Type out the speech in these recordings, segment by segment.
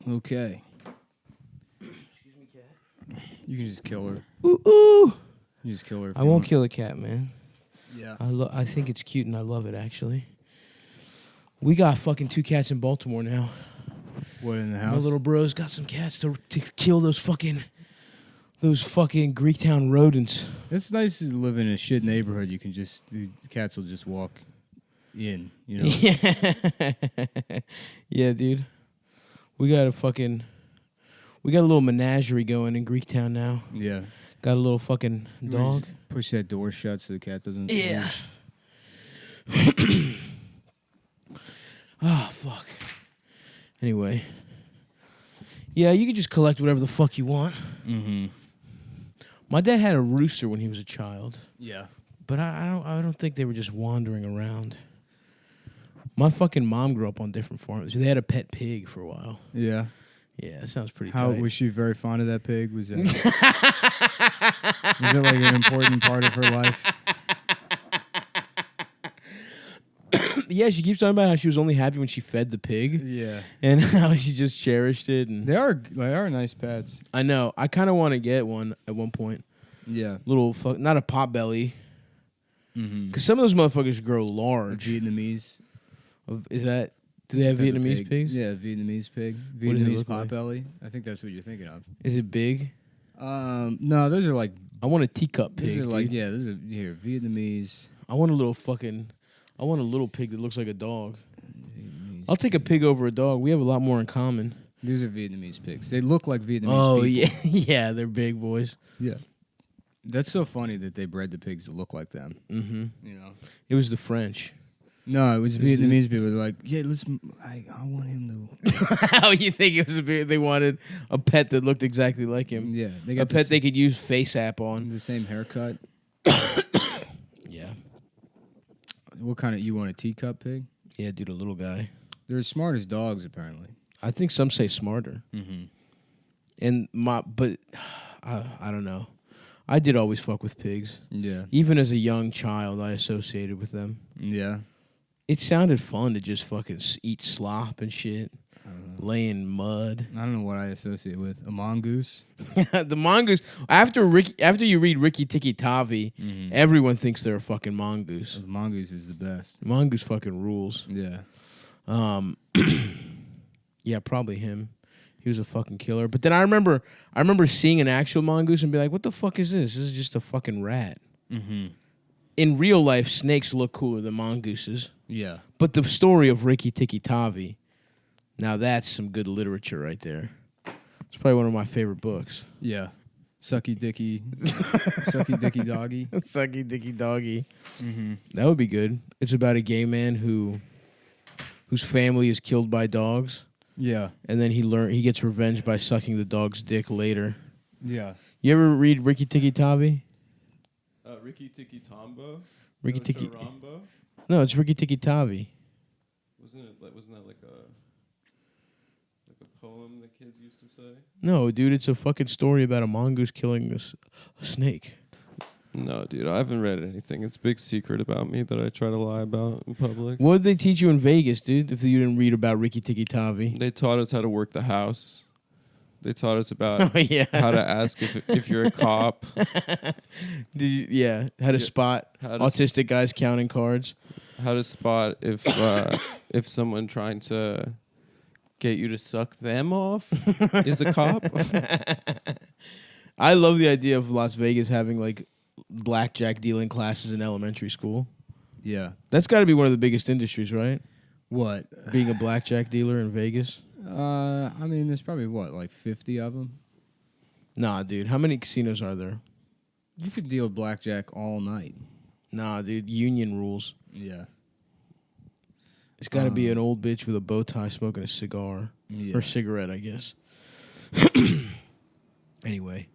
Okay. Excuse me, cat. You can just kill her. Ooh, ooh. You just kill her. I won't kill a cat, man. Yeah. I think it's cute and I love it, actually. We got fucking 2 cats in Baltimore now. What, in the house? My little bro's got some cats to kill those fucking Greektown rodents. It's nice to live in a shit neighborhood. You can just, the cats will just walk in, you know? Yeah. Yeah, dude. We got a little menagerie going in Greektown now. Yeah. Got a little fucking dog. Push that door shut so the cat doesn't. Yeah. Oh, fuck. Anyway. Yeah, you can just collect whatever the fuck you want. Mm-hmm. My dad had a rooster when he was a child. Yeah. But I don't think they were just wandering around. My fucking mom grew up on different farms. They had a pet pig for a while. Yeah. Yeah, that sounds pretty How tight. was she very fond of that pig? Was it like an important part of her life? Yeah, she keeps talking about how she was only happy when she fed the pig. Yeah. And how she just cherished it. And They are nice pets. I know. I kind of want to get one at one point. Yeah. Not a pot belly. Mm-hmm. Because some of those motherfuckers grow large. Vietnamese. Is that... Do they have Vietnamese pig. pigs? Yeah, Vietnamese pig. What does it Vietnamese look like? potbelly. I think that's what you're thinking of. Is it big? No, those are like... I want a teacup pig, These are like, dude. yeah, those are, here, Vietnamese... I want a little pig that looks like a dog. Vietnamese I'll take a pig over a dog. We have a lot more in common. These are Vietnamese pigs. They look like Vietnamese Oh, people. yeah. Yeah, they're big boys. Yeah. That's so funny that they bred the pigs to look like them. Mm-hmm. You know? It was the French. No, it was Vietnamese people. They're like, yeah, I want him to... How you think it was they wanted a pet that looked exactly like him? Yeah. They A got pet they could use face app on. the same haircut. Yeah. What kind of... You want a teacup pig? Yeah, dude, a little guy. They're as smart as dogs, apparently. I think some say smarter. Mm-hmm. And I don't know. I did always fuck with pigs. Yeah. Even as a young child, I associated with them. Yeah. It sounded fun to just fucking eat slop and shit, I don't know. lay in mud. I don't know what I associate with. A mongoose? The mongoose. After you read Ricky Tikki Tavi, Mm-hmm. everyone thinks they're a fucking mongoose. The mongoose is the best. Mongoose fucking rules. Yeah. Yeah, probably him. He was a fucking killer. But then I remember seeing an actual mongoose and be like, "What the fuck is this? This is just a fucking rat." Mm-hmm. In real life, snakes look cooler than mongooses. Yeah. But the story of Ricky Tikki Tavi, now that's some good literature right there. It's probably one of my favorite books. Yeah. Sucky dicky doggy. Sucky Dicky Doggy. Mm-hmm. That would be good. It's about a gay man whose family is killed by dogs, Yeah. and then he gets revenge by sucking the dog's dick later. Yeah. You ever read Ricky Tikki Tavi? Ricky Tikki Tombo? Ricky No, Tikki. Charambo? No, it's Ricky Tikki Tavi. Wasn't that like a poem that kids used to say? No, dude, it's a fucking story about a mongoose killing a snake. No, dude, I haven't read anything. It's a big secret about me that I try to lie about in public. What did they teach you in Vegas, dude, if you didn't read about Ricky Tikki Tavi? They taught us how to work the house. They taught us about Oh, yeah. how to ask if you're a cop. How to spot how to autistic guys counting cards. How to spot if someone trying to get you to suck them off is a cop. I love the idea of Las Vegas having like blackjack dealing classes in elementary school. Yeah. That's got to be one of the biggest industries, right? What? Being a blackjack dealer in Vegas. I mean, there's probably, like 50 of them? Nah, dude. How many casinos are there? You could deal blackjack all night. Nah, dude. Union rules. Yeah. It's got to be an old bitch with a bow tie smoking a cigar. Yeah. Or cigarette, I guess. Anyway.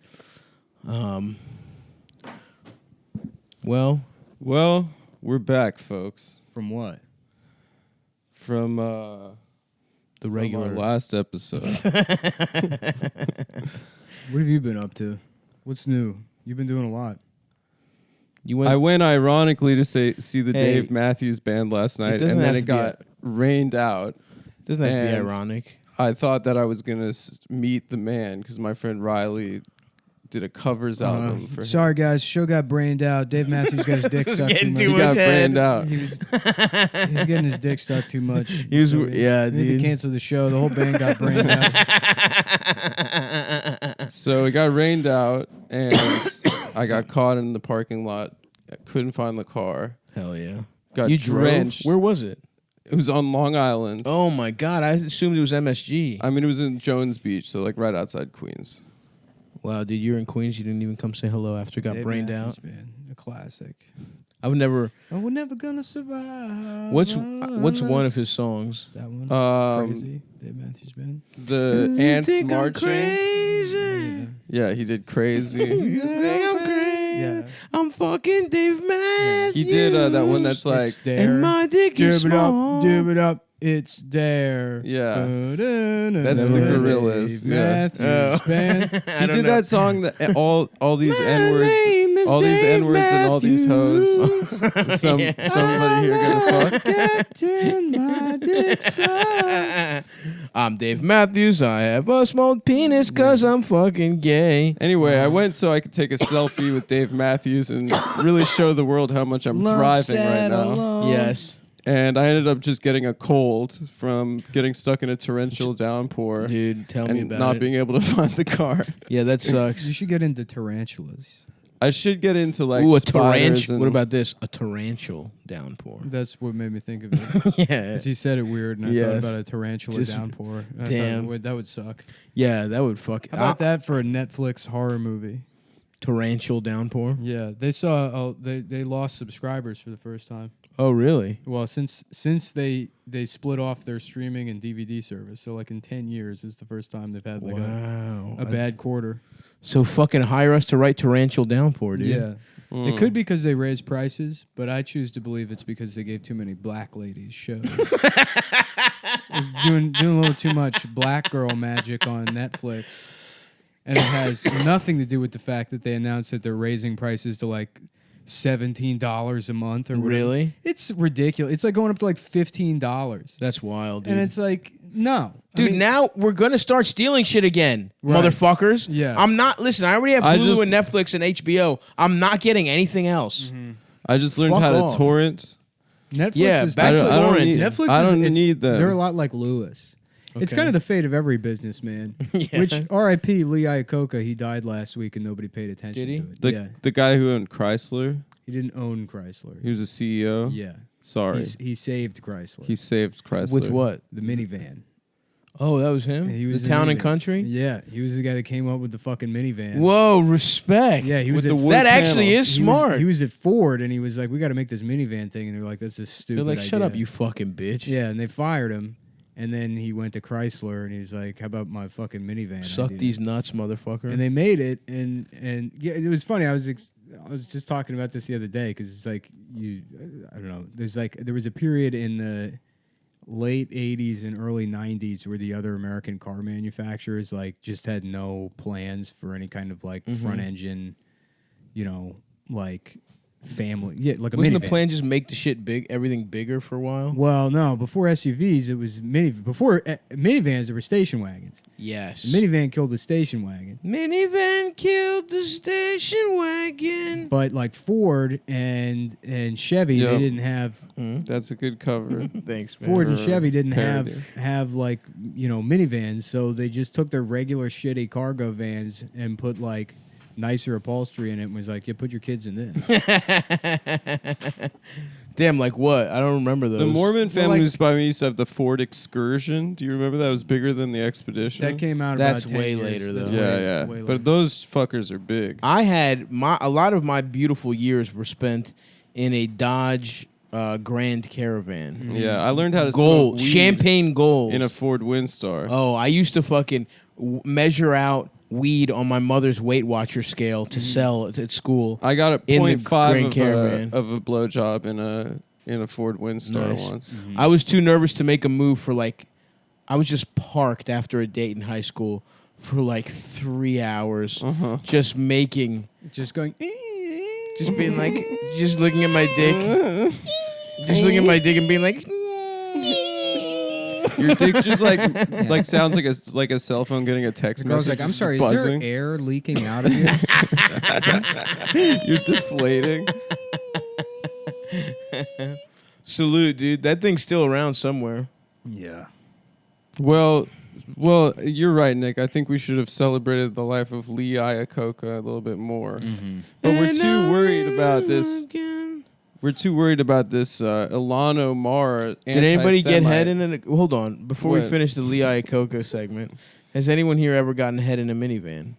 Well, we're back, folks. From what? From the regular. our last episode. What have you been up to? What's new? You've been doing a lot. I went ironically to see the Hey, Dave Matthews Band last night, doesn't and then have it to be got rained out. Doesn't have to be and ironic. I thought that I was gonna meet the man because my friend Riley did a covers album for him. Sorry, guys. Show got brained out. Dave Matthews got his dick sucked too getting much. too He got brained out. He was getting his dick sucked too much. He was, So yeah, we had to dude. cancel the show. The whole band got brained out. So it got rained out, and I got caught in the parking lot. I couldn't find the car. Hell yeah. Got You drenched. drove? Where was it? It was on Long Island. Oh my God! I assumed it was MSG. I mean, it was in Jones Beach, so like right outside Queens. Wow, dude, you're in Queens. You didn't even come say hello after you got Dave brained Matthews out. Band, a classic. I would never. Oh, we're never gonna survive. What's one of his songs? That one. Crazy. Dave Matthews Band. The ants marching. Crazy. Yeah, he did Crazy. You think I'm crazy? Yeah. I'm fucking Dave Matthews. He did that one that's like, It's there. And my dick is Dib it up, small. dib it up. It's there. Yeah. That's the Gorillaz, Dave yeah. Matthews Band. he did that song that all these N words, name is all these Dave N words, and all these hoes. Somebody here gonna fuck. Getting my dick sucked. I'm Dave Matthews. I have a small penis because I'm fucking gay. Anyway, I went so I could take a selfie with Dave Matthews and really show the world how much I'm thriving right now. Yes. And I ended up just getting a cold from getting stuck in a torrential downpour. Dude, tell me and about not it. being able to find the car. Yeah, that sucks. You should get into tarantulas. I should get into like Ooh, a spiders tarantula. and What about this? A torrential downpour. That's what made me think of it. Yeah. 'Cause he said it weird, and I Yes. thought about a tarantula Just- downpour. I damn. thought, that would suck. Yeah, that would fuck. How about that for a Netflix horror movie? Torrential downpour. Yeah, they saw. They lost subscribers for the first time. Oh, really? Well, since they split off their streaming and DVD service, so like in 10 years is the first time they've had like Wow. a bad quarter. So fucking hire us to write torrential downpour, dude. Yeah. It could be because they raised prices, but I choose to believe it's because they gave too many black ladies shows. doing a little too much black girl magic on Netflix. And it has nothing to do with the fact that they announced that they're raising prices to like $17 a month or whatever. Really? It's ridiculous. It's like going up to like $15. That's wild, dude. And it's like, no. Dude, I mean, now we're gonna start stealing shit again, Right. motherfuckers. Yeah. I'm not. Listen, I already have I Hulu just- and Netflix and HBO. I'm not getting anything else. I just learned Fuck how off. to torrent. Netflix Yeah, is back to I don't torrent. need, Netflix I don't is, need them. They're a lot like Lewis. It's Okay. kind of the fate of every businessman. Yeah. Which R.I.P. Lee Iacocca, he died last week and nobody paid attention Did he? to it. the Yeah, the guy who owned Chrysler. he didn't own Chrysler. He was a CEO. Yeah, Sorry, he saved Chrysler. he saved Chrysler. With what? the minivan. Oh, that was him. He was the the Town and minivan. Country. Yeah, he was the guy that came up with the fucking minivan. Whoa, respect. Yeah, he was With at the wood that actually panel. is smart. He was at Ford and he was like, "We got to make this minivan thing," and they're like, "That's just stupid." They're like, "Shut up, idea." you fucking bitch." Yeah, and they fired him. And then he went to Chrysler and he's like, "How about my fucking minivan?" Suck idea?" these nuts, motherfucker. And they made it, and yeah, it was funny. I was just talking about this the other day because it's like I don't know. There was a period in the late '80s and early '90s where the other American car manufacturers like just had no plans for any kind of like front engine, like family. Yeah, like a Wasn't minivan. the plan just make the shit big, everything bigger for a while? Well, no. Before SUVs, it was before minivans, there were station wagons. Yes. The minivan killed the station wagon. Minivan killed the station wagon. But like Ford and Chevy, Yep. they didn't have That's a good cover. Thanks, man. Ford and Or Chevy didn't parody. have like minivans, so they just took their regular shitty cargo vans and put like nicer upholstery in it and was like, "Yeah, put your kids in this." Damn, like what? I don't remember those. The Mormon Well, families by me used to have the Ford Excursion. Do you remember that? It was bigger than the Expedition. That came out. That's about 10 way years. later, That's though. yeah, way- yeah. way later. But those fuckers are big. I had a lot of my beautiful years were spent in a Dodge Grand Caravan. Yeah, I learned how to Gold, smoke weed champagne gold. in a Ford Windstar. Oh, I used to fucking measure out weed on my mother's Weight Watcher scale to sell at school. I got a In the 0.5 Grand of Caravan. of a blowjob in a Ford Windstar Nice. once. I was too nervous to make a move for like, I was just parked after a date in high school for like 3 hours, just making, just going. just being like, just looking at my dick, just looking at my dick and being like, Your dick's just like sounds like a cell phone getting a text The girl's message. like, I'm just sorry, buzzing. is there air leaking out of you? You're deflating. Salute, dude. That thing's still around somewhere. Yeah. Well, you're right, Nick. I think we should have celebrated the life of Lee Iacocca a little bit more. But we're too worried about this. We're too worried about this Ilano Mar. Did anybody get head in a... Hold on. Before we What? finish the Lee Iacocca segment, has anyone here ever gotten head in a minivan?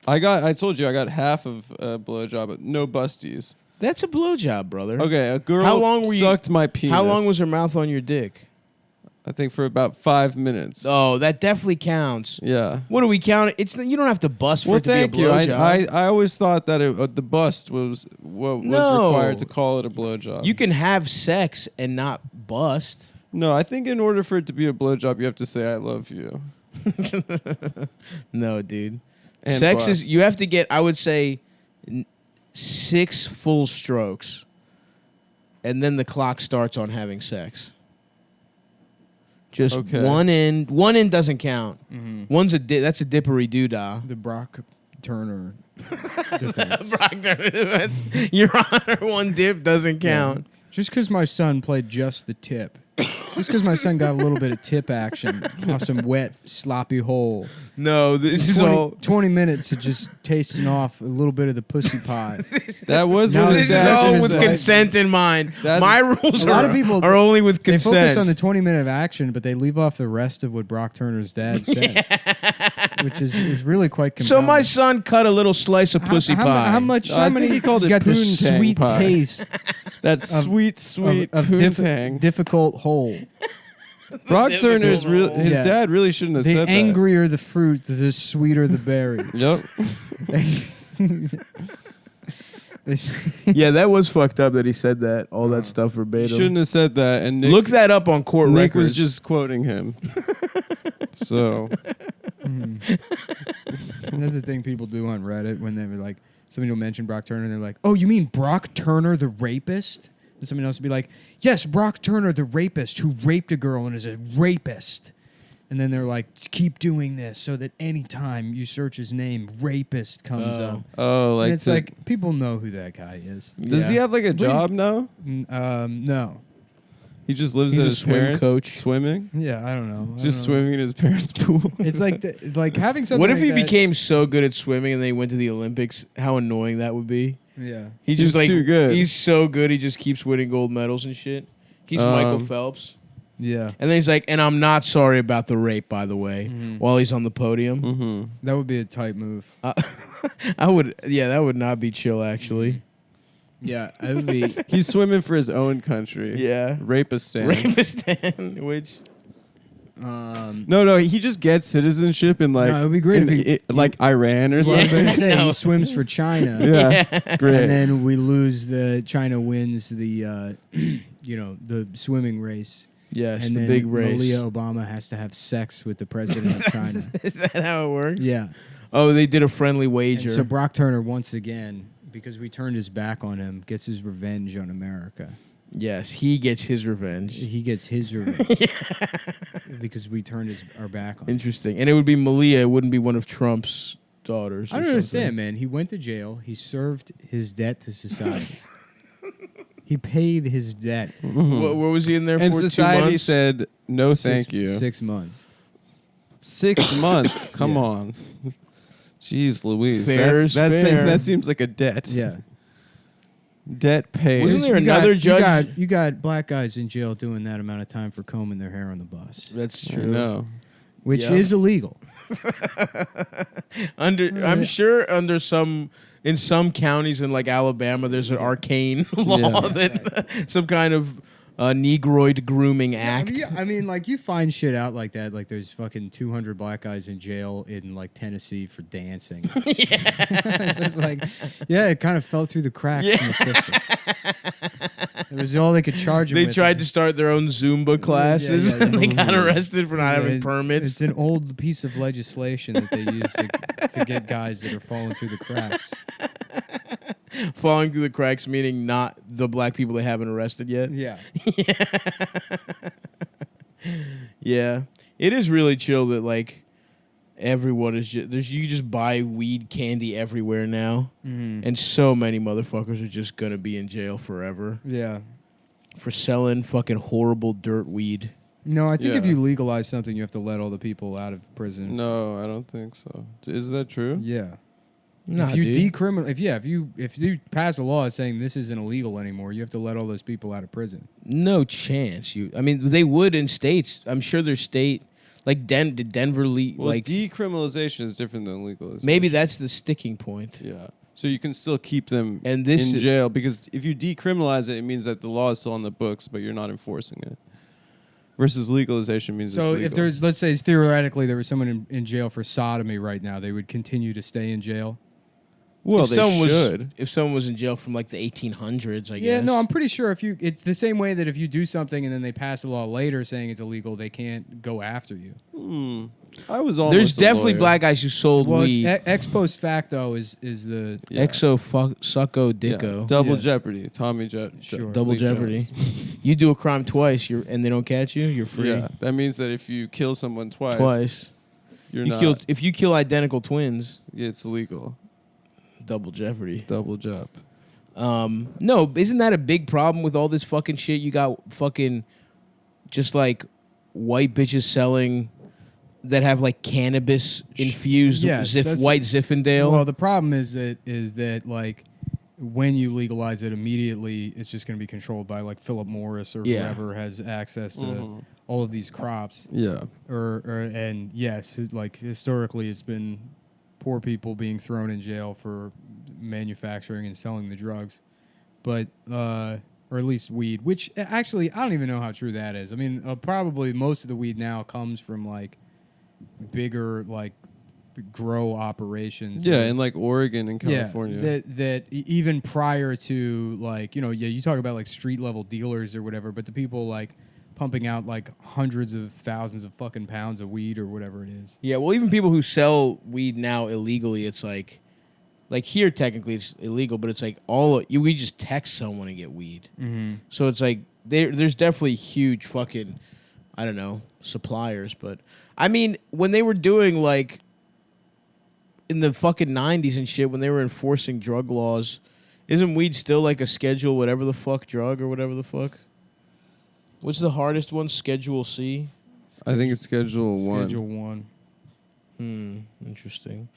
I told you I got half of a blowjob, but no busties. That's a blowjob, brother. Okay, a girl How long were you- sucked my penis. How long was her mouth on your dick? I think for about 5 minutes. Oh, that definitely counts. Yeah. What do we count? You don't have to bust for Well, it to be a thank you. blowjob. I always thought that the bust was what was No. required to call it a blowjob. You can have sex and not bust. No, I think in order for it to be a blowjob, you have to say "I love you." No, dude. And Sex bust. is... You have to get, I would say, 6 full strokes. And then the clock starts on having sex. Just Okay. one in. One in doesn't count. Mm-hmm. That's a dippery doodah. The Brock Turner defense. Brock Turner defense. Your Honor, one dip doesn't count. Just because my son played just the tip. Just because my son got a little bit of tip action off some wet, sloppy hole. No, this is 20, all. 20 minutes of just tasting off a little bit of the pussy pie. That was No, what This his is dad all said. with consent in mind. That's- My rules A lot of people- are only with They consent. focus on the 20-minute of action, but they leave off the rest of what Brock Turner's dad said, which is really quite compelling. So my son cut a little slice of pussy pie. How much? I How think many? he called it got this poontang sweet pie. taste That sweet of poontang. difficult hole. Brock Turner's difficult hole. his Yeah. dad really shouldn't have The said angrier the fruit, the sweeter the berries. that. Yep. Yeah, that was fucked up that he said that. All that stuff He verbatim. shouldn't have said that. And Nick, Look that up on court Nick records. was just quoting him. So And that's the thing people do on Reddit when they're like, somebody will mention Brock Turner, and they're like, "Oh, you mean Brock Turner, the rapist?" And somebody else will be like, "Yes, Brock Turner, the rapist who raped a girl and is a rapist." And then they're like, "Keep doing this so that anytime you search his name, rapist comes Oh. up." like And it's to- like people know who that guy is. does he Yeah. have like a job now? No. He just lives He's at a his swim parents coach. swimming. Yeah, I don't know. Just swimming in his parents' pool. It's like like having something. What if like he that- became so good at swimming and then he went to the Olympics? How annoying that would be. Yeah. He He's just like too good. He's so good. He just keeps winning gold medals and shit. He's Michael Phelps. Yeah. And then he's like, and I'm not sorry about the rape, by the way, Mhm. while he's on the podium. Mm-hmm. That would be a tight move. I would, yeah, that would not be chill, actually. Yeah, it would be. He's swimming for his own country. Yeah. Rapistan. Rapistan, which, No, he just gets citizenship in like No, it would be great if like Iran or Well, I was something. gonna say No. he swims for China. Yeah, great. And then we lose China wins the the swimming race. yes, And the then big race. Malia Obama has to have sex with the president of China. Is that how it works? Yeah. Oh, they did a friendly And wager. so Brock Turner once again, because we turned his back on him, gets his revenge on America. yes, he gets his revenge. He gets his revenge because we turned our back on him. Interesting. And it would be Malia. It wouldn't be one of Trump's daughters. I don't understand, man. He went to jail. He served his debt to society. He paid his debt. What was he in there And for? 2 society months? said no, thank you. 6 months. 6 months. Come Yeah. on. Jeez, Louise. Fair is That's fair. that seems like a debt. Yeah. Debt paid. Wasn't there You another judge? You got black guys in jail doing that amount of time for combing their hair on the bus, That's I true. know. which Yeah. is illegal. I'm sure in some counties in like Alabama, there's an arcane law Yeah. that some kind of Negroid grooming act. I mean, like you find shit out like that. Like there's fucking 200 black guys in jail in like Tennessee for dancing. It's just like, yeah, it kind of fell through the cracks in the system. It was all they could charge him They with. tried to start their own Zumba classes, yeah, and they got yeah. arrested for not having permits. It's an old piece of legislation that they use to get guys that are falling through the cracks. Falling through the cracks, meaning not the black people they haven't arrested yet. Yeah. Yeah, it is really chill that like everyone is just you just buy weed candy everywhere now, and so many motherfuckers are just gonna be in jail forever. Yeah. For selling fucking horrible dirt weed. No, I think if Yeah. you legalize something, you have to let all the people out of prison. No, I don't think so. Is that true? Yeah. Nah, if you dude. if you pass a law saying this isn't illegal anymore, you have to let all those people out of prison. No chance. I mean, they would in states. I'm sure there's state like did Denver Well, like decriminalization is different than legalization. maybe that's the sticking point. Yeah. So you can still keep them And this in is- jail because if you decriminalize it, it means that the law is still on the books, but you're not enforcing it. Versus legalization means So it's legal. if there's, let's say theoretically there was someone in jail for sodomy right now, they would continue to stay in jail. well, if they someone should. if someone was in jail from like the 1800s, I Yeah, guess. no, I'm pretty sure it's the same way that if you do something and then they pass a law later saying it's illegal, they can't go after you. I was almost There's a definitely lawyer. black guys who sold Well, weed. ex post facto is the Yeah. Sucko Yeah. dicko. Double Yeah. Jeopardy. Tommy Sure. Double Lee Jeopardy. Jones. You do a crime twice, and they don't catch you, you're free. Yeah. That means that if you kill someone twice, Twice. you're You not. if you kill identical twins, It's legal. double jeopardy. Double jump. No, isn't that a big problem with all this fucking shit? You got fucking just like white bitches selling that have like cannabis infused Yes, that's- white Zinfandel. Well, the problem is that like when you legalize it immediately, it's just going to be controlled by like Philip Morris or Yeah. whoever has access to all of these crops. Yeah. And yes, like historically, it's been poor people being thrown in jail for manufacturing and selling the drugs, but or at least weed. Which actually, I don't even know how true that is. I mean, probably most of the weed now comes from like bigger like grow operations. Yeah, in like Oregon and California. Yeah, that even prior to like, you talk about like street level dealers or whatever, but the people like pumping out like hundreds of thousands of fucking pounds of weed or whatever it is. Yeah, well, even people who sell weed now illegally, it's like here technically it's illegal, but it's like we just text someone and get weed. Mm-hmm. So it's like there's definitely huge fucking, I don't know, suppliers. But I mean, when they were doing like in the fucking 90s and shit, when they were enforcing drug laws, isn't weed still like a schedule whatever the fuck drug or whatever the fuck? What's the hardest one? Schedule C? I think it's Schedule 1. Schedule 1. Interesting.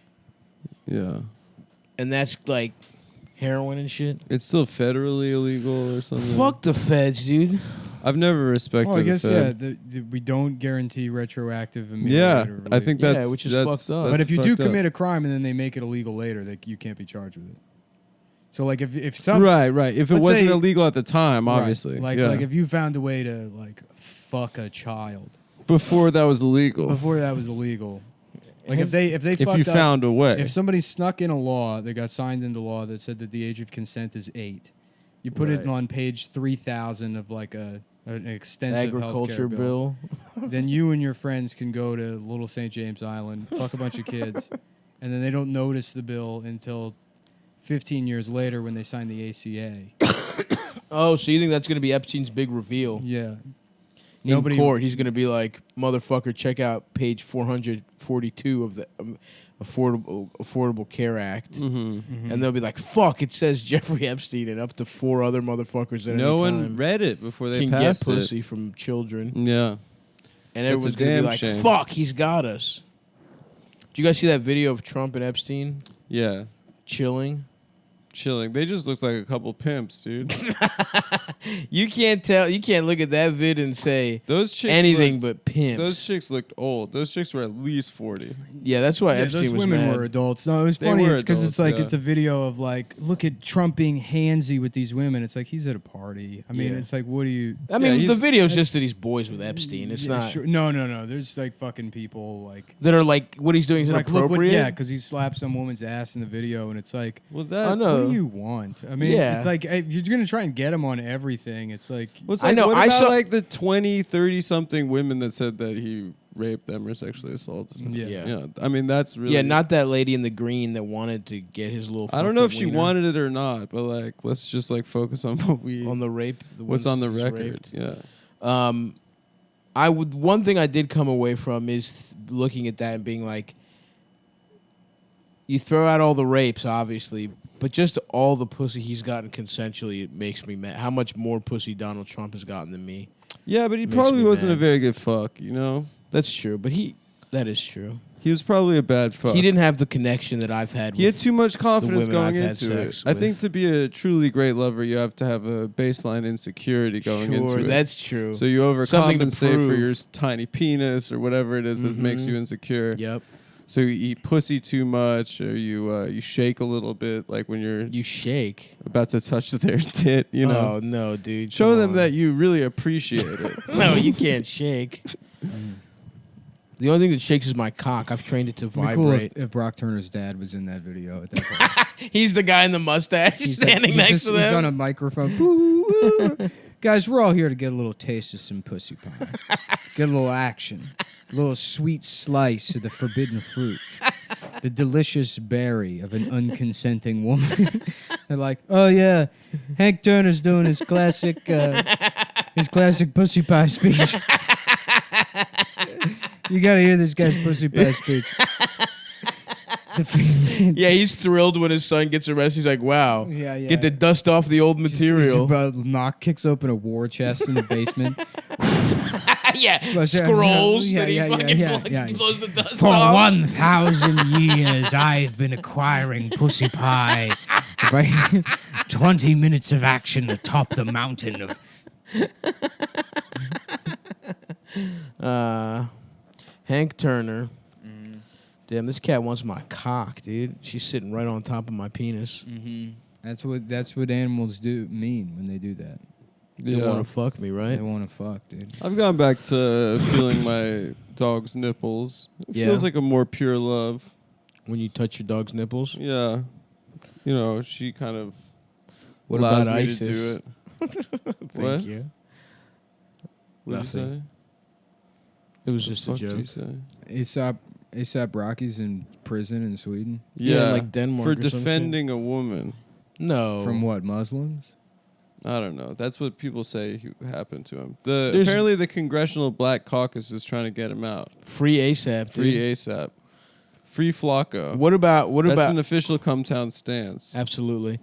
Yeah. And that's like heroin and shit? It's still federally illegal or something. Fuck the feds, dude. I've never respected Well, I guess, the Fed. we don't guarantee retroactive Yeah, immediate I think that's which is that's- fucked up. that's But if you do fucked up. commit a crime and then they make it illegal later, you can't be charged with it. So like if some right. If it let's wasn't say- illegal at the time, Right, obviously, like yeah. like if you found a way to like fuck a child before that was illegal, before that was illegal, like if they if fucked you up, found a way, if somebody snuck in a law that got signed into law that said that the age of consent is 8, you put it Right. on page 3,000 of like an extensive Agriculture healthcare bill. Then you and your friends can go to Little St. James Island, fuck a bunch of kids, and then they don't notice the bill until 15 years later when they sign the ACA. Oh, so you think that's going to be Epstein's big reveal? Yeah. In court, he's going to be like, motherfucker, check out page 442 of the Affordable Care Act. Mm-hmm. And they'll be like, fuck, it says Jeffrey Epstein and up to 4 other motherfuckers at no any one time read it before they can get passed pussy from children. it. Yeah, And It's a everyone's going to be damn like, shame. fuck, he's got us. Did you guys see that video of Trump and Epstein yeah. chilling? Chilling. They just look like a couple pimps, dude. You can't tell. You can't look at that vid and say Those chicks anything looked, but pimp. Those chicks looked old. Those chicks were at least 40. Yeah, that's why Yeah, Epstein those was women mad. were adults. No, it was They funny. were It's because it's adults, like yeah. it's a video of like, look at Trump being handsy with these women. It's like he's at a party. I mean, Yeah. it's like, what do you? I mean, Yeah, the he's- video's just that he's boys with Epstein. It's Yeah, not sure. No. There's like fucking people like. that are like what he's doing is Like look inappropriate. yeah, because he slapped some woman's ass in the video, and it's like, Well, I that. know. what do you want? I mean, Yeah. it's like if you're gonna try and get him on everything, it's like, What's I like, know, What I about saw- like the 20, 30 something women that said that he raped them or sexually assaulted them? Yeah. Yeah. I mean, that's really. Yeah, not that lady in the green that wanted to get his little. I don't know if fucked up she wiener wanted it or not, but like, let's just like focus on what we. on the rape. what's on the ones record? raped. Yeah. One thing I did come away from is looking at that and being like, you throw out all the rapes, obviously, but just all the pussy he's gotten consensually, it makes me mad. How much more pussy Donald Trump has gotten than me? Yeah, but he Makes probably me wasn't a mad. very good fuck, you know? That's true, but that is true. He was probably a bad fuck. He didn't have the connection that I've had. He had too much confidence women going I've had into it. sex I with. think to be a truly great lover, you have to have a baseline insecurity going into it. That's true. So you Something to overcompensate for prove. your tiny penis or whatever it is that makes you insecure. Yep. So you eat pussy too much, or you shake a little bit, like when you're You shake. about to touch their tit. You know, Oh no, dude. show come them on. that you really appreciate it. No, you can't shake. The only thing that shakes is my cock. I've trained it to It'd be cool vibrate. if Brock Turner's dad was in that video at that point. He's the guy in the mustache standing he's next just- to He's on them. a microphone. Boo, woo. Guys, we're all here to get a little taste of some pussy pie. Get a little action. A little sweet slice of the forbidden fruit. The delicious berry of an unconsenting woman. They're like, oh yeah, Hank Turner's doing his classic pussy pie speech. You gotta hear this guy's pussy pie speech. Yeah, he's thrilled when his son gets arrested. He's like, wow. Yeah. Get the dust off the old material. Kicks open a war chest in the basement. Yeah, Plus, scrolls yeah, that he yeah, fucking yeah. blows the dust For off. 1,000 years, I've been acquiring pussy pie. By 20 minutes of action atop the mountain of... Hank Turner. Damn, this cat wants my cock, dude. She's sitting right on top of my penis. That's what animals mean when they do that. They want to fuck me, right? They want to fuck, dude. I've gone back to feeling my dog's nipples. It Yeah. feels like a more pure love. When you touch your dog's nipples. Yeah. You know, she kind of What allows about me ISIS? to do it. Thank What? you. What'd you Nothing. say? It was The just a fuck did you joke. say? ASAP Rocky's in prison in Sweden. Yeah, like Denmark for or some shit. defending a woman. No. From what, Muslims? I don't know. That's what people say happened to him. There's- Apparently, the Congressional Black Caucus is trying to get him out. Free ASAP. Free dude. ASAP. Free Flacco. What about That's an official Cumtown stance. Absolutely.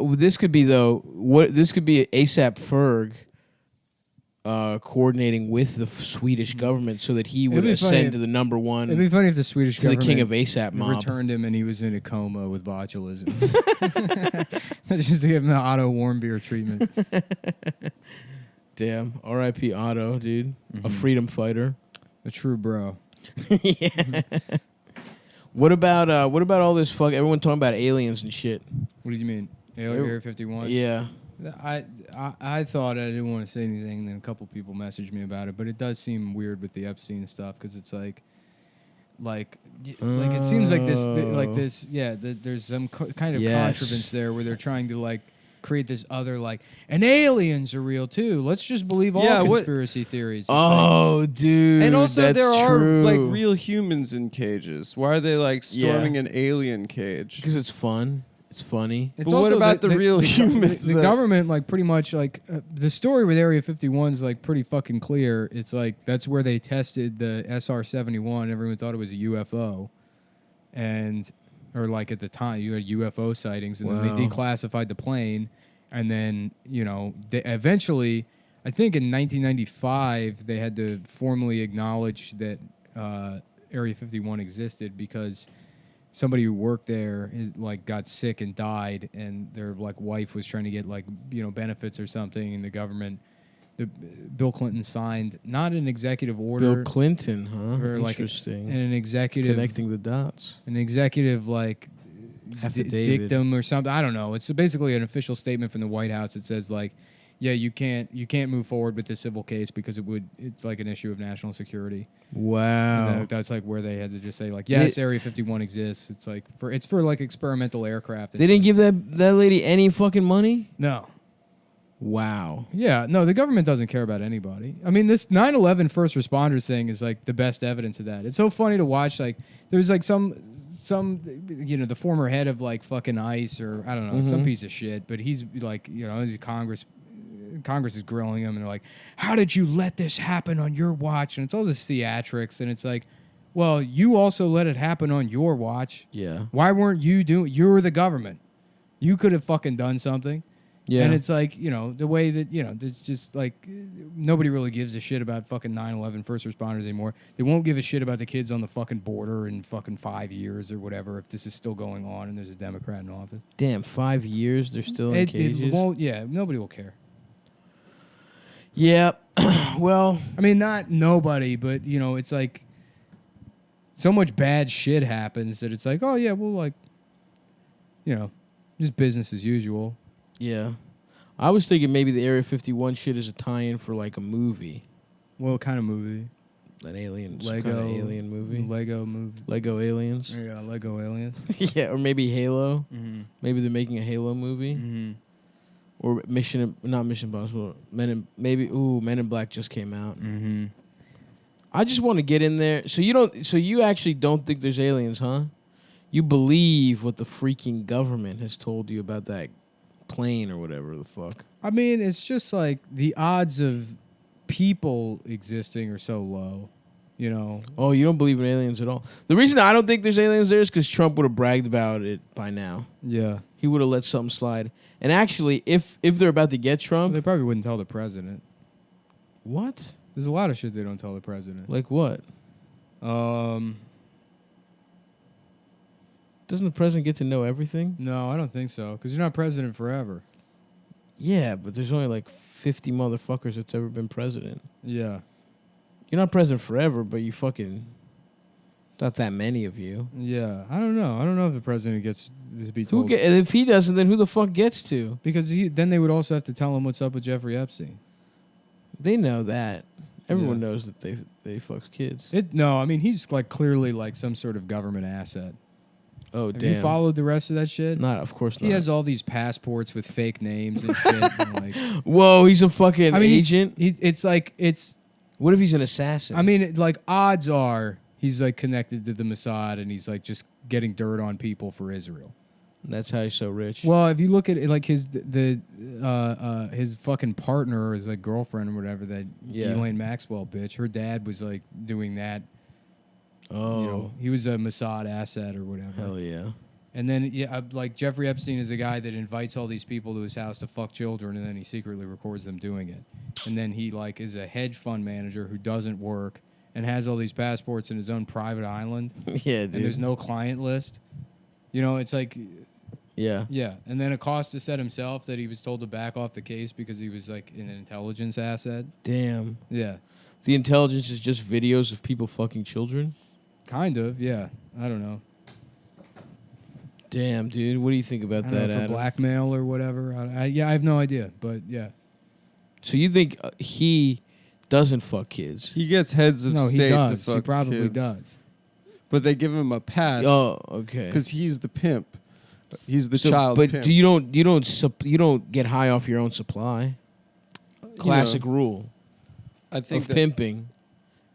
This could be This could be ASAP Ferg coordinating with the Swedish government so that he would It'd be ascend funny- to the number one, It'd be funny if the Swedish to the government king of ASAP mob. returned him and he was in a coma with botulism. Just to give him the Otto Warmbier treatment. Damn. R.I.P. Otto, dude. A freedom fighter. A true bro. Yeah. What about all this fuck? Everyone talking about aliens and shit. What do you mean? Area 51? Yeah. I thought I didn't want to say anything, and then a couple people messaged me about it, but it does seem weird with the Epstein stuff because it's like it seems like this, there's some kind of Yes. contrivance there where they're trying to like create this other like, and aliens are real too. Let's just believe all Yeah, conspiracy theories. It's Oh, dude. And also, that's there are true. like real humans in cages. Why are they like storming an alien cage? Because it's fun. It's funny. It's But what also about the real humans The that- government, like, pretty much, like, the story with Area 51 is, like, pretty fucking clear. It's, like, that's where they tested the SR-71. Everyone thought it was a UFO. Or, like, at the time, you had UFO sightings. And then Wow. they declassified the plane. And then, you know, they eventually, I think in 1995, they had to formally acknowledge that Area 51 existed because somebody who worked there got sick and died, and their like wife was trying to get like benefits or something, and the government, Bill Clinton signed not an executive order, Bill Clinton, huh? or like Interesting. an executive Connecting the dots. like Affidavit. dictum or something. I don't know. It's basically an official statement from the White House that says like, yeah, you can't move forward with this civil case because it's like an issue of national security. Wow. And that's like where they had to just say like, yes, Area 51 exists. It's like for like experimental aircraft. They didn't give that lady any fucking money? No. Wow. Yeah, no, the government doesn't care about anybody. I mean, this 9/11 first responders thing is like the best evidence of that. It's so funny to watch. Like, there's like some the former head of like fucking ICE or I don't know, some piece of shit, but he's like, he's a Congress is grilling him, and they're like, "How did you let this happen on your watch?" And it's all this theatrics, and it's like, well, you also let it happen on your watch. Yeah. Why weren't you doing? You were the government. You could have fucking done something. Yeah. And it's like, the way that, it's just like nobody really gives a shit about fucking 9/11 first responders anymore. They won't give a shit about the kids on the fucking border in fucking 5 years or whatever if this is still going on and there's a Democrat in office. Damn, 5 years they're still in cages? It won't, nobody will care. Yeah. Well, I mean, not nobody, but, it's like so much bad shit happens that it's like, oh, yeah, well, like, just business as usual. yeah. I was thinking maybe the Area 51 shit is a tie-in for like a movie. What kind of movie? An alien, Lego kind of alien movie. Lego movie. Lego aliens. Yeah, Lego aliens. Yeah, or maybe Halo. Mm-hmm. Maybe they're making a Halo movie. Mm-hmm. Or not Mission Impossible. Men in Black just came out. Mm-hmm. I just want to get in there. So you actually don't think there's aliens, huh? You believe what the freaking government has told you about that plane or whatever the fuck. I mean, it's just like the odds of people existing are so low, Oh, you don't believe in aliens at all? The reason I don't think there's aliens there is because Trump would have bragged about it by now. Yeah. He would have let something slide. And actually, if they're about to get Trump... They probably wouldn't tell the president. What? There's a lot of shit they don't tell the president. Like what? Doesn't the president get to know everything? No, I don't think so, because you're not president forever. Yeah, but there's only like 50 motherfuckers that's ever been president. Yeah. You're not president forever, but you fucking... Not that many of you. Yeah. I don't know. I don't know if the president gets to be told. If he doesn't, then who the fuck gets to? Because then they would also have to tell him what's up with Jeffrey Epstein. They know that. Everyone knows that they fucks kids. No, I mean, he's like clearly like some sort of government asset. Oh, Have damn. you followed the rest of that shit? Not, of course not. He has all these passports with fake names and shit. And like, whoa, he's a fucking agent? It's What if he's an assassin? I mean, like, odds are he's like connected to the Mossad and he's like just getting dirt on people for Israel. That's how he's so rich. Well, if you look at it, like his fucking partner, or his like girlfriend or whatever, that Ghislaine Maxwell bitch, her dad was like doing that. Oh, he was a Mossad asset or whatever. Hell yeah. And then like Jeffrey Epstein is a guy that invites all these people to his house to fuck children, and then he secretly records them doing it. And then he like is a hedge fund manager who doesn't work and has all these passports in his own private island. Yeah, dude. And there's no client list. It's like... Yeah. Yeah. And then Acosta said himself that he was told to back off the case because he was like an intelligence asset. Damn. Yeah. The intelligence is just videos of people fucking children? Kind of, yeah. I don't know. Damn, dude. What do you think about that, For Adam? blackmail or whatever. I have no idea, but yeah. So you think he doesn't fuck kids? He gets heads of No, he state does. to fuck He probably kids. does. But they give him a pass Oh, okay. because he's the pimp. He's the So, child but pimp. you don't get high off your own supply. Classic rule I think of that, pimping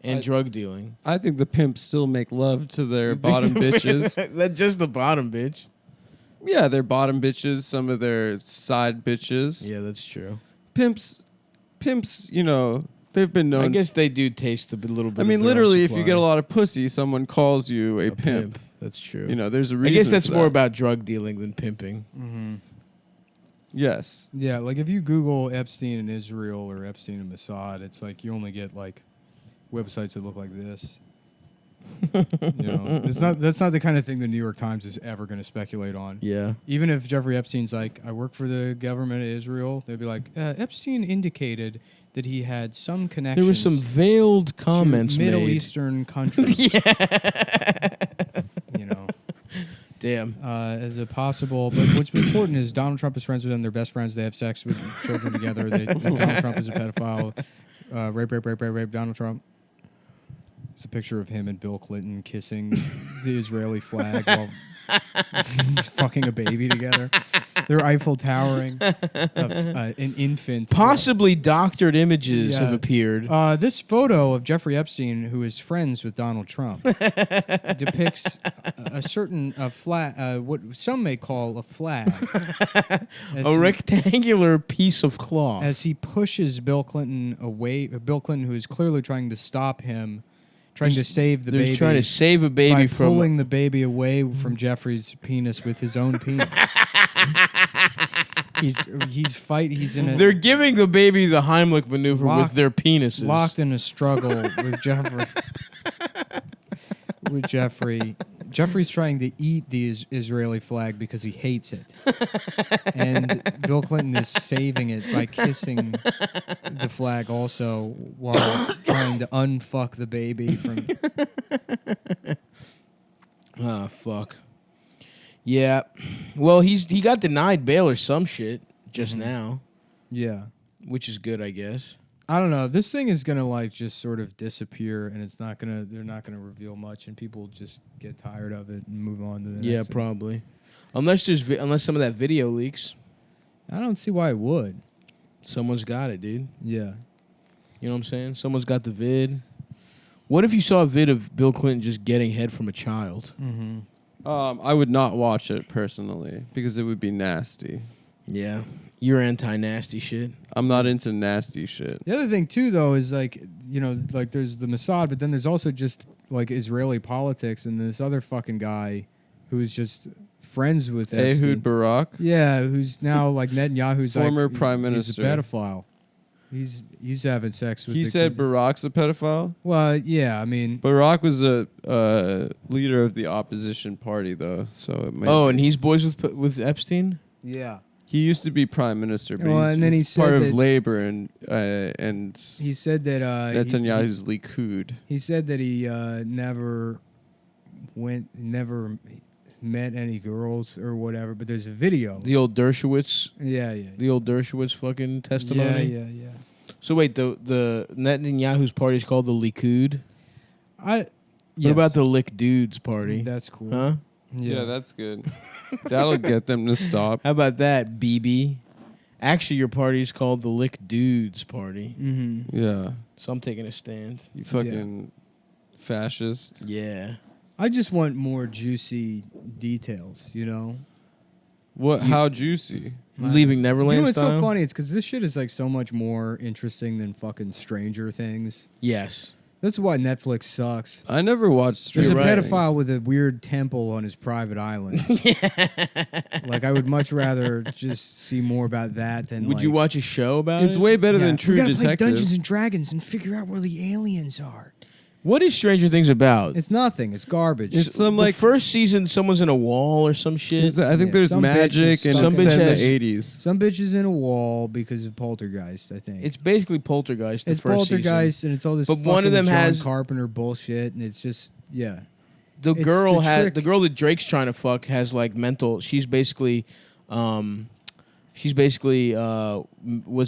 and drug dealing. I think the pimps still make love to their bottom bitches. That's just the bottom bitch. Yeah, their bottom bitches, some of their side bitches. Yeah, that's true. Pimps, they've been known. I guess they do taste a little bit. I mean, of their own literally, if you supply. get a lot of pussy, someone calls you a pimp. That's true. There's a I reason. guess that's for more that. about drug dealing than pimping. Mm-hmm. Yes. Yeah, like if you Google Epstein in Israel or Epstein in Mossad, it's like you only get like websites that look like this. That's not the kind of thing the New York Times is ever going to speculate on. Yeah. Even if Jeffrey Epstein's like, I work for the government of Israel, they'd be like, Epstein indicated that he had some connections. There were some veiled comments to Middle made. Eastern countries. Damn. As a possible, but what's important is Donald Trump is friends with them. They're best friends. They have sex with children together. Donald Trump is a pedophile. Rape Donald Trump. It's a picture of him and Bill Clinton kissing the Israeli flag while fucking a baby together. They're Eiffel Towering. An infant. Possibly doctored images Yeah. have appeared. This photo of Jeffrey Epstein, who is friends with Donald Trump, depicts a certain flag, what some may call a flag, A rectangular piece of cloth. as he pushes Bill Clinton away. Bill Clinton, who is clearly trying to stop him, trying to save the They're baby. trying to save a baby by from pulling the baby away from Jeffrey's penis with his own penis. He's in a They're giving the baby the Heimlich maneuver Locked- with their penises. locked in a struggle with Jeffrey. With Jeffrey. Jeffrey's trying to eat the Israeli flag because he hates it. And Bill Clinton is saving it by kissing the flag also while trying to unfuck the baby from... Ah, fuck. Yeah. Well, he got denied bail or some shit just now, Yeah. which is good, I guess. I don't know. This thing is gonna like just sort of disappear, and it's not gonna. They're not gonna reveal much, and people just get tired of it and move on to the Yeah, next thing. probably. Unless some of that video leaks. I don't see why it would. Someone's got it, dude. Yeah. You know what I'm saying? Someone's got the vid. What if you saw a vid of Bill Clinton just getting head from a child? Mm-hmm. I would not watch it personally because it would be nasty. Yeah. You're anti-nasty shit. I'm not into nasty shit. The other thing too, though, is like like there's the Mossad, but then there's also just like Israeli politics, and this other fucking guy who's just friends with Epstein. Ehud Barak. Yeah, who's now like Netanyahu's Former like, prime He's minister. a pedophile. He's having sex with. He said Barak's a pedophile. Well, yeah, I mean, Barak was a leader of the opposition party, though, so it might. Oh, and he's boys with Epstein? yeah. He used to be prime minister, but Well, he's, and then he he's part said of that- Labor and He said that Netanyahu's Likud. He said that he never met any girls or whatever. But there's a video. The old Dershowitz, Yeah. the old Dershowitz fucking testimony. Yeah. So wait, the Netanyahu's party is called the Likud. What What about the Lick Dudes party? That's cool. Huh? Yeah, that's good. That'll get them to stop. How about that, BB? Actually, your party's called the Lick Dudes party. Mm-hmm. Yeah, So I'm taking a stand. you fucking fascist. Yeah. I just want more juicy details. What? How juicy? Leaving Neverland You know what's style? so funny? It's because this shit is like so much more interesting than fucking Stranger Things. Yes. That's why Netflix sucks. I never watched. There's a Stranger right. pedophile Things. with a weird temple on his private island. Like, I would much rather just see more about that than. Would you like, watch a show about It's it? way better yeah, than we True gotta Detective. play Dungeons and Dragons and figure out where the aliens are. What is Stranger Things about? It's nothing. It's garbage. It's some the like. first season, someone's in a wall or some shit. I think Yeah, there's some bitch magic is and stuck it's in- set in has- the 80s. Some bitch is in a wall because of Poltergeist, I think. It's basically Poltergeist. It's first Poltergeist, season. and it's all this But one of fucking them John has- Carpenter bullshit, and it's just, yeah. The It's girl the has trick. the girl that Drake's trying to fuck has like mental. She's basically, what's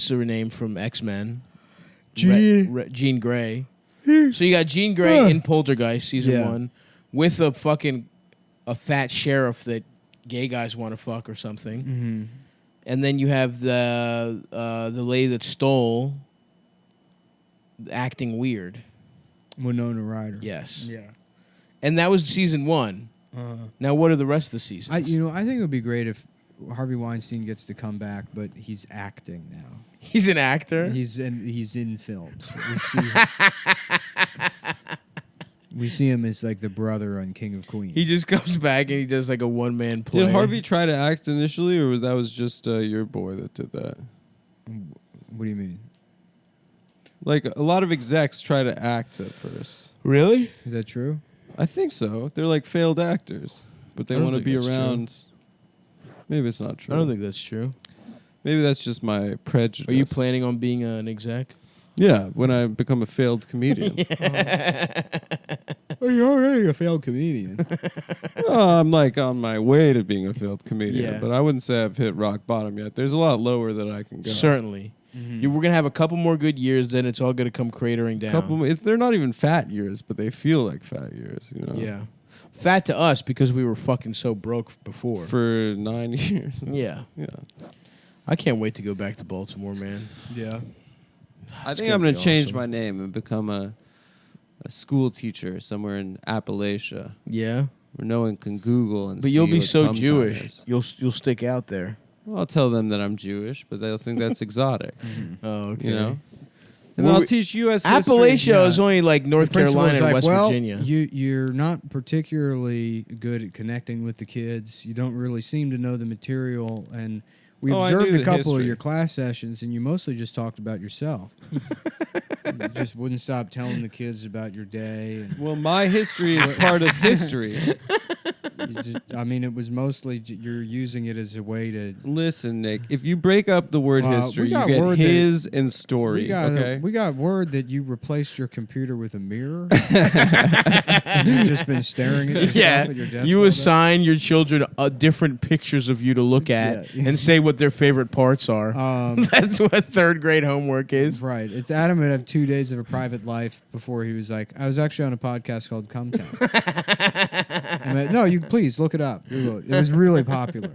her name from X-Men? Jean. Jean Grey. So you got Jean Grey in Poltergeist season Yeah. 1 with a fat sheriff that gay guys want to fuck or something, Mm-hmm. and then you have the lady that stole acting weird. Winona Ryder. Yes, Yeah. and that was season 1. Now what are the rest of the seasons? I think it would be great if Harvey Weinstein gets to come back, but he's acting now. He's an actor. He's in films. We see him as like the brother on King of Queens. He just comes back and he does like a one-man play. Did Harvey try to act initially, or that was just your boy that did that? What do you mean? Like a lot of execs try to act at first. Really? Is that true? I think so. They're like failed actors, but they I don't want to think be that's true. around. Maybe it's not true. I don't think that's true. Maybe that's just my prejudice. Are you planning on being an exec? Yeah, when I become a failed comedian. Oh, you're already a failed comedian. I'm like on my way to being a failed comedian, Yeah. but I wouldn't say I've hit rock bottom yet. There's a lot lower that I can go. Certainly. Mm-hmm. We're gonna have a couple more good years, then it's all gonna come cratering down. They're not even fat years, but they feel like fat years. You know. Yeah. Fat to us because we were fucking so broke before. For 9 years. Yeah. Yeah. I can't wait to go back to Baltimore, man. Yeah. I It's think gonna I'm going be to change awesome. my name and become a school teacher somewhere in Appalachia Yeah. where no one can Google and But see you'll be what so Cumtown Jewish. is. You'll stick out there. Well, I'll tell them that I'm Jewish, but they'll think that's exotic. Oh, okay. You know? And Well, then I'll we- teach U.S. history. Appalachia Yeah. is only like North The principal Carolina was and like, West well, Virginia. You're not particularly good at connecting with the kids. You don't really seem to know the material. And we Oh, I observed knew a the couple history. of your class sessions, and you mostly just talked about yourself. You just wouldn't stop telling the kids about your day. And Well, my history is part of history. it was mostly you're using it as a way to. Listen, Nick, if you break up the word We history, you got get word that- his and story. We got word that you replaced your computer with a mirror. You've just been staring at yourself Yeah, at your desk. you all day. assign your children different pictures of you to look at Yeah. and say what their favorite parts are. That's what third grade homework is. Right. It's Adam would have 2 days of a private life before he was like, I was actually on a podcast called Cumtown. No, you please look it up. Google it. It was really popular.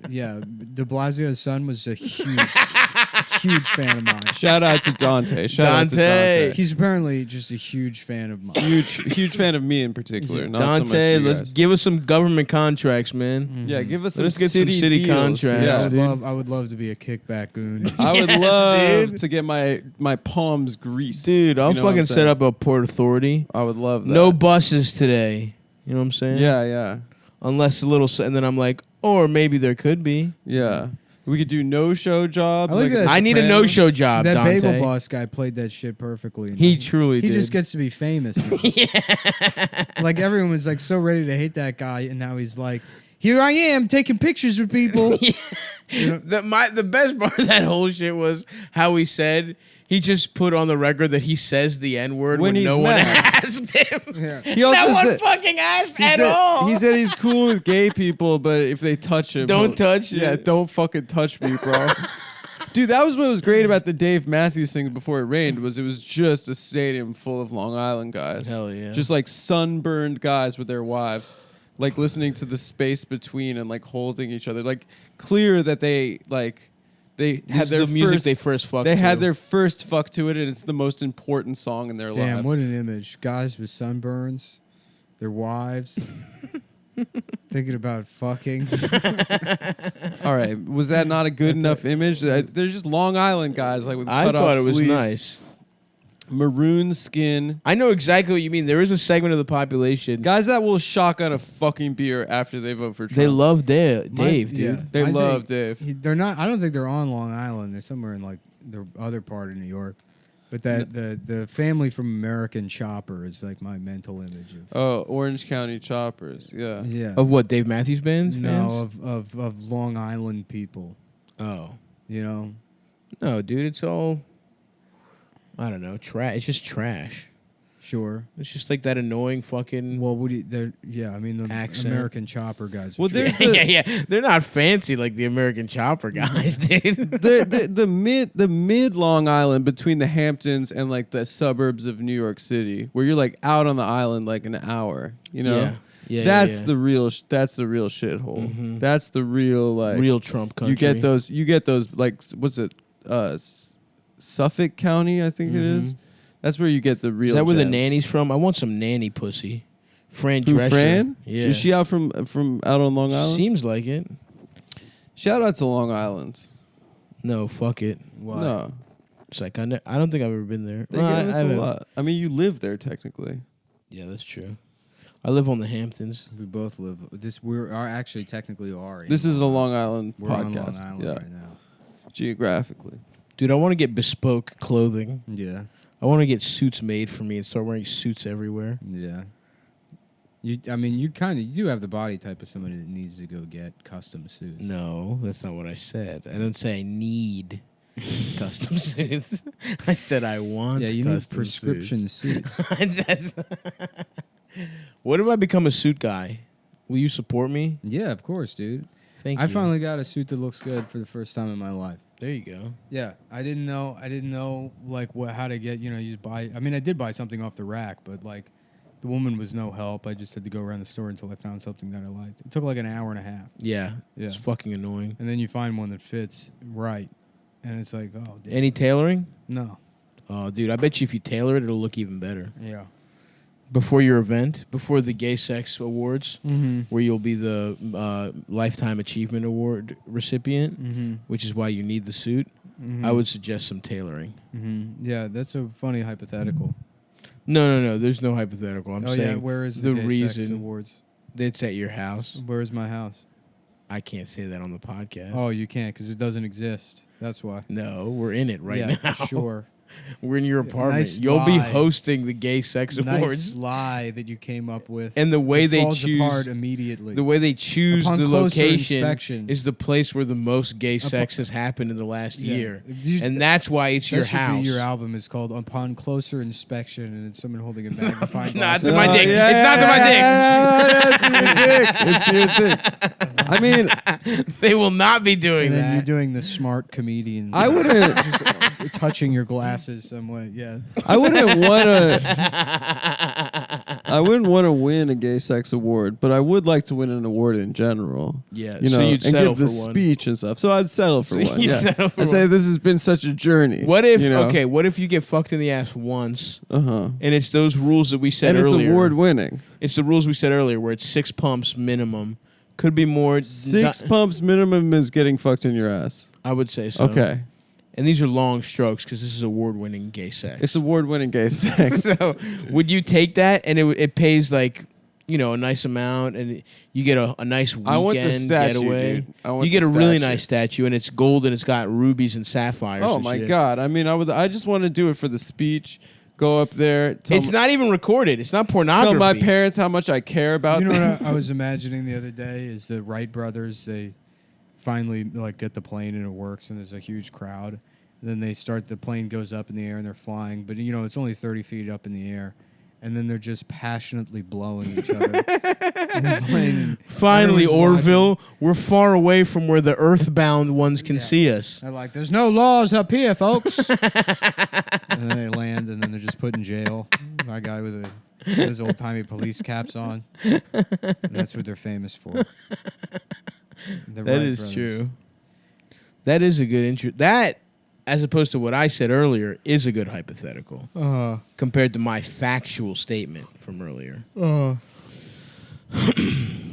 Yeah, De Blasio's son was a huge fan of mine. Shout out to Dante. Shout out to Dante. Dante. He's apparently just a huge fan of mine. Huge fan of me in particular. Not so much Dante, you let's guys. give us some government contracts, man. Yeah, give us Let some us get some city deals. contracts. Yeah. I would love to be a kickback goon. I would Yes, love dude. to get my palms greased. Dude, I'll You know what I'm fucking set saying? up a Port Authority. I would love that. No buses today. You know what I'm saying? Yeah. Unless a little, and then I'm like, or maybe there could be. Yeah. We could do no-show jobs. I like that. I need a Sopranos. no-show job, That Dante. Bagel Boss guy played that shit perfectly. He truly He did. just gets to be famous. Like everyone was like so ready to hate that guy, and now he's like, here I am taking pictures with people. You know? The best part of that whole shit was how he said he just put on the record that he says the N-word When when no he's one mad. asked him. Yeah. He also No one said, fucking asked he at said- all. He said he's cool with gay people, but if they touch him, Don't he'll- touch Yeah, it. don't fucking touch me, bro. Dude, that was what was great about the Dave Matthews thing before it rained was it was just a stadium full of Long Island guys. Hell yeah. Just like sunburned guys with their wives, like listening to the space between and like holding each other. Like clear that they This had is their the music first, they first fucked they had to. their first fuck to it, and it's the most important song in their Damn, lives. what an image. Guys with sunburns, their wives, thinking about fucking. All right, was that not a good enough image? They're just Long Island guys, like with I cut off thought it was sleeves, nice. maroon skin. I know exactly what you mean. There is a segment of the population. Guys that will shotgun a fucking beer after they vote for Trump. They love Dave, dude. Yeah. They I love think Dave. They're not. I don't think they're on Long Island. They're somewhere in like the other part of New York. But that the family from American Chopper is like my mental image of. Oh, Orange County Choppers. Yeah. Yeah. Of what, Dave Matthews Band's No, fans? of Long Island people. Oh. You know. No, dude, it's all, I don't know, trash. It's just trash. Sure. It's just like that annoying fucking... Well, what do you? Yeah, I mean the Accent. American Chopper guys. are Well, true. there's the yeah. They're not fancy like the American Chopper guys, dude. the mid Long Island between the Hamptons and like the suburbs of New York City, where you're like out on the island like an hour. You know. Yeah. That's yeah. the real. That's the real shithole. Mhm. That's the real like. real Trump country. You get those like what's it? Suffolk County, I think it is. That's where you get the real. Is that where the gems. nanny's from? I want some nanny pussy. Fran Who, Drescher. Fran? Yeah. Is she out from out on Long Island? Seems like it. Shout out to Long Island. No, fuck it. Why? No, It's like I don't think I've ever been there. they Well, give us I a haven't- lot. I mean, you live there technically. Yeah, that's true. I live on the Hamptons. We both live. We're actually technically are. in This is a Long Island We're on podcast. Long Island yeah, right now. geographically. Dude, I want to get bespoke clothing. Yeah. I want to get suits made for me and start wearing suits everywhere. Yeah. You do have the body type of somebody that needs to go get custom suits. No, that's not what I said. I didn't say I need custom suits. I said I want Yeah, you need custom prescription suits. That's what if I become a suit guy? Will you support me? Yeah, of course, dude. Thank I you. finally got a suit that looks good for the first time in my life. There you go. Yeah, I didn't know like how to get, you just buy. I mean, I did buy something off the rack, but like The woman was no help. I just had to go around the store until I found something that I liked. It took like an hour and a half. Yeah. Yeah. It's fucking annoying. And then you find one that fits right. And it's like, oh, damn. Any tailoring? No. Oh, dude, I bet you if you tailor it, it'll look even better. Yeah. Before your event, before the Gay Sex Awards, Mm-hmm. where you'll be the Lifetime Achievement Award recipient, Mm-hmm. which is why you need the suit, I would suggest some tailoring. Mm-hmm. Yeah, that's a funny hypothetical. No. There's no hypothetical. I'm saying yeah, where is the the Gay Sex reason Awards? it's at your house. Where is my house? I can't say that on the podcast. Oh, you can't because it doesn't exist. That's why. No, we're in it right yeah, now. Sure. We're in your apartment. Nice You'll be lie. hosting the Gay Sex Nice Awards. lie that you came up with. And the way It they falls choose apart immediately. the way they choose Upon the closer location inspection. is the place where the most gay sex has happened in the last year. You- And that's why it's that your should house. Be your album is called "Upon Closer Inspection," and it's someone holding a magnifying Not glass. to my dick. It's not to my dick. It's your dick. I mean, They will not be doing And then you're that. doing the smart comedian. I wouldn't. just touching your glasses some way. Yeah. I wouldn't want to. I wouldn't want to win a gay sex award, but I would like to win an award in general. Yeah, you so know, you'd and settle give the for one. speech and stuff. So I'd settle for one. you'd Yeah, settle for I'd say one. this has been such a journey. What if you know? okay, what if you get fucked in the ass once Uh-huh. and it's those rules that we said And it's earlier? award winning. It's the rules we said earlier where it's 6 pumps minimum. Could be more. 6 pumps minimum is getting fucked in your ass. I would say so. Okay, And these are long strokes because this is award-winning gay sex. it's award winning gay sex. So would you take that and it pays like, you know, a nice amount and you get a nice weekend I want the statue, getaway? dude. I want You get the a really statue. nice statue and it's gold and it's got rubies and sapphires. Oh and my shit. god! I mean, I just want to do it for the speech. Go up there. It's not even recorded. It's not pornography. Tell my parents how much I care about You know them. what I was imagining the other day is the Wright brothers. They finally like get the plane and it works and there's a huge crowd. And then they start. The plane goes up in the air and they're flying, but you know it's only 30 feet up in the air. And then they're just passionately blowing each other. And the plane- Finally, everyone's watching. Orville, we're far away from where the earthbound ones can Yeah. see us. They're like, "There's no laws up here, folks." And then they land, and then they're just put in jail. My guy with his old timey police caps on. And that's what they're famous for. The That Wright is brothers. true. That is a good intro. That, as opposed to what I said earlier, is a good hypothetical compared to my factual statement from earlier.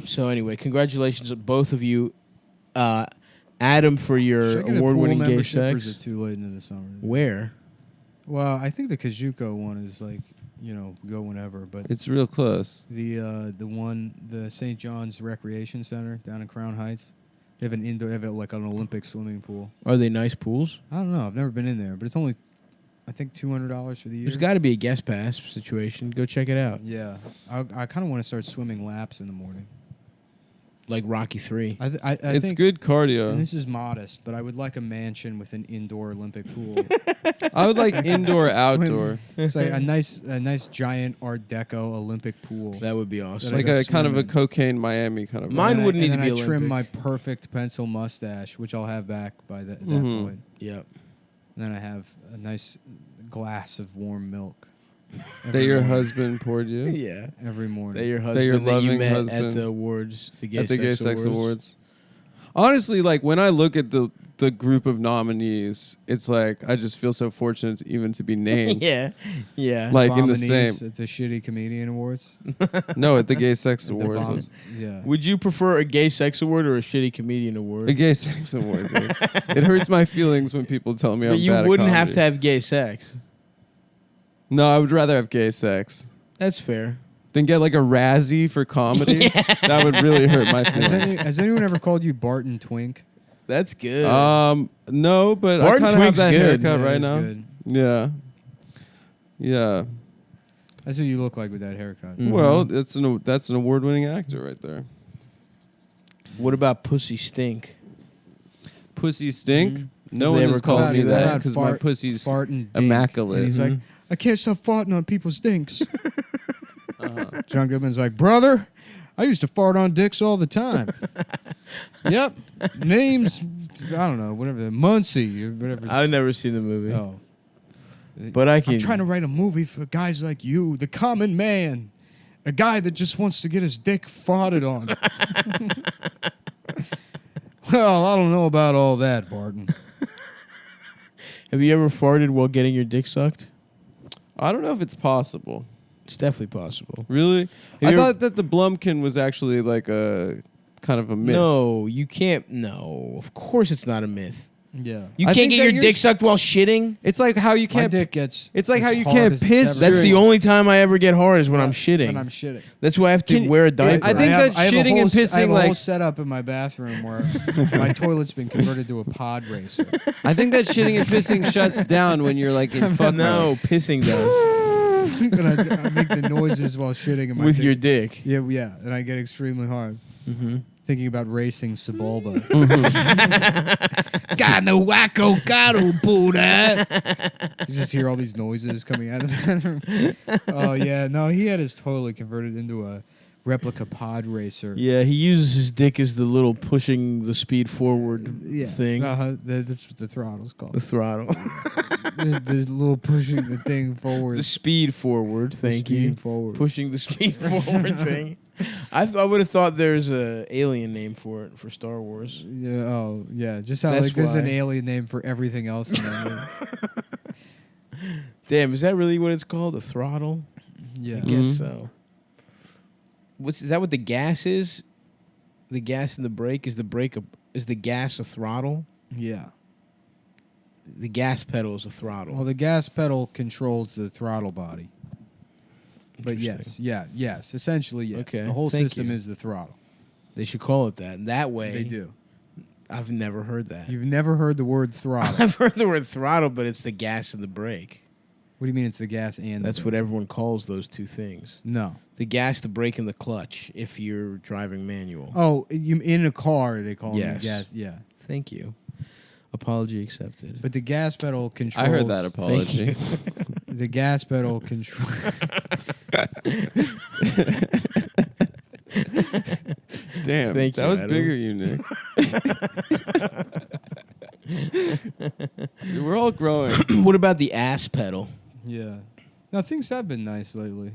So anyway, congratulations to both of you. Adam for your Should I get a award-winning pool gay membership, or is sex. it too late into the summer? Where? Well, I think the Kajuko one is like, you know, go whenever. But It's real close. the St. John's Recreation Center down in Crown Heights, they have an indoor, they have like an Olympic swimming pool. Are they nice pools? I don't know. I've never been in there, but it's only, I think, $200 for the year. There's got to be a guest pass situation. Go check it out. Yeah, I kind of want to start swimming laps in the morning. Like Rocky 3. I It's think, good And cardio. this is modest, but I would like a mansion with an indoor Olympic pool. I would like indoor, Swim- outdoor. It's like a nice giant Art Deco Olympic pool. That would be awesome. That I Like go a kind of a swimming. cocaine Miami kind of. Mine And then wouldn't and need to then be I trim my Olympic. perfect pencil mustache, which I'll have back by that Mhm. point. Yep. And then I have a nice glass of warm milk. that your husband poured you Yeah. every morning. That your husband your that you loving met at husband. the awards, the gay at the sex Gay Sex awards. Awards. Honestly, like when I look at the group of nominees, it's like I just feel so fortunate even to be named. Yeah. Yeah. Like in the Nominees same. at the Shitty Comedian Awards. No, at the Gay Sex At the Awards. bomb- yeah. Would you prefer a gay sex award or a shitty comedian award? A Gay Sex Award. Dude. It hurts my feelings when people tell me But I'm you bad at wouldn't have comedy. to have gay sex. No, I would rather have gay sex That's fair. than get like a Razzie for comedy. That would really hurt my feelings. Has anyone ever called you Barton Twink? That's good. No, but I Barton kind of have Twink's that good. haircut Yeah, right it's now. good. Yeah. Yeah. That's what you look like with that haircut. Mm. Well, that's an award-winning actor right there. What about pussy stink? Pussy stink. Mhm. No Have one they has ever called called me you that that? because my pussy's Fart and dink. immaculate. And he's Mhm. like, I can't stop farting on people's dinks. Uh-huh. John Goodman's like, brother, I used to fart on dicks all the time. Yep. Names, I don't know, whatever. Muncie or whatever. I've never seen the movie. Oh. But I can. I'm trying to write a movie for guys like you, the common man. A guy that just wants to get his dick farted on. Well, I don't know about all that, Barton. Have you ever farted while getting your dick sucked? I don't know if it's possible. It's definitely possible. Really? Have I you thought that the Blumkin was actually like a kind of a myth. No, you can't. No, of course it's not a myth. Yeah. You I can't think get that your you're dick sucked while shitting. It's like how you My can't. dick gets. It's like as how you hard can't as it's piss ever That's during- the only time I ever get hard is when I'm shitting. When I'm shitting. That's why I have to Can- wear a diaper. I think that I have a shitting whole and I have pissing, a whole like- setup in my bathroom where my toilet's been converted to a pod racer. I think that shitting and pissing shuts down when you're like in fuck no, mode. pissing does And I make the noises while shitting in my with dick. your dick. Yeah, and I get extremely hard. Mm-hmm. Thinking about racing Sebulba. Got no wacko, gotta pull that. You just hear all these noises coming out of the bathroom. Oh, yeah. No, he had his toilet converted into a replica pod racer. Yeah, he uses his dick as the little pushing the speed forward thing. That's what the throttle's called. The throttle. the little pushing the thing forward. The speed forward, The thank speed you. forward. Pushing the speed forward thing. I would have thought there's a alien name for it for Star Wars. Yeah. Oh, yeah. Just how That's like there's an why. alien name for everything else in that movie. Damn, is that really what it's called? A throttle? Yeah. I guess so. Is that what the gas is? The gas in the brake is is the gas a throttle? Yeah. The gas pedal is a throttle. Well, the gas pedal controls the throttle body. But yes, Interesting. yes. Essentially, yes. Okay, The whole thank system you. is the throttle. They should call it that. That way, They do. I've never heard that. You've never heard the word throttle. I've heard the word throttle, but it's the gas and the brake. What do you mean it's the gas and That's the what brake? everyone calls those two things. No. The gas, the brake, and the clutch if you're driving manual. Oh, you in a car they call Yes. them gas. Yeah. Thank you. Apology accepted. But the gas pedal controls. I heard that apology. The gas pedal control. Damn, Thank that you, was Adam. bigger, you Nick. We're all growing. What about the ass pedal? Yeah. No, things have been nice lately.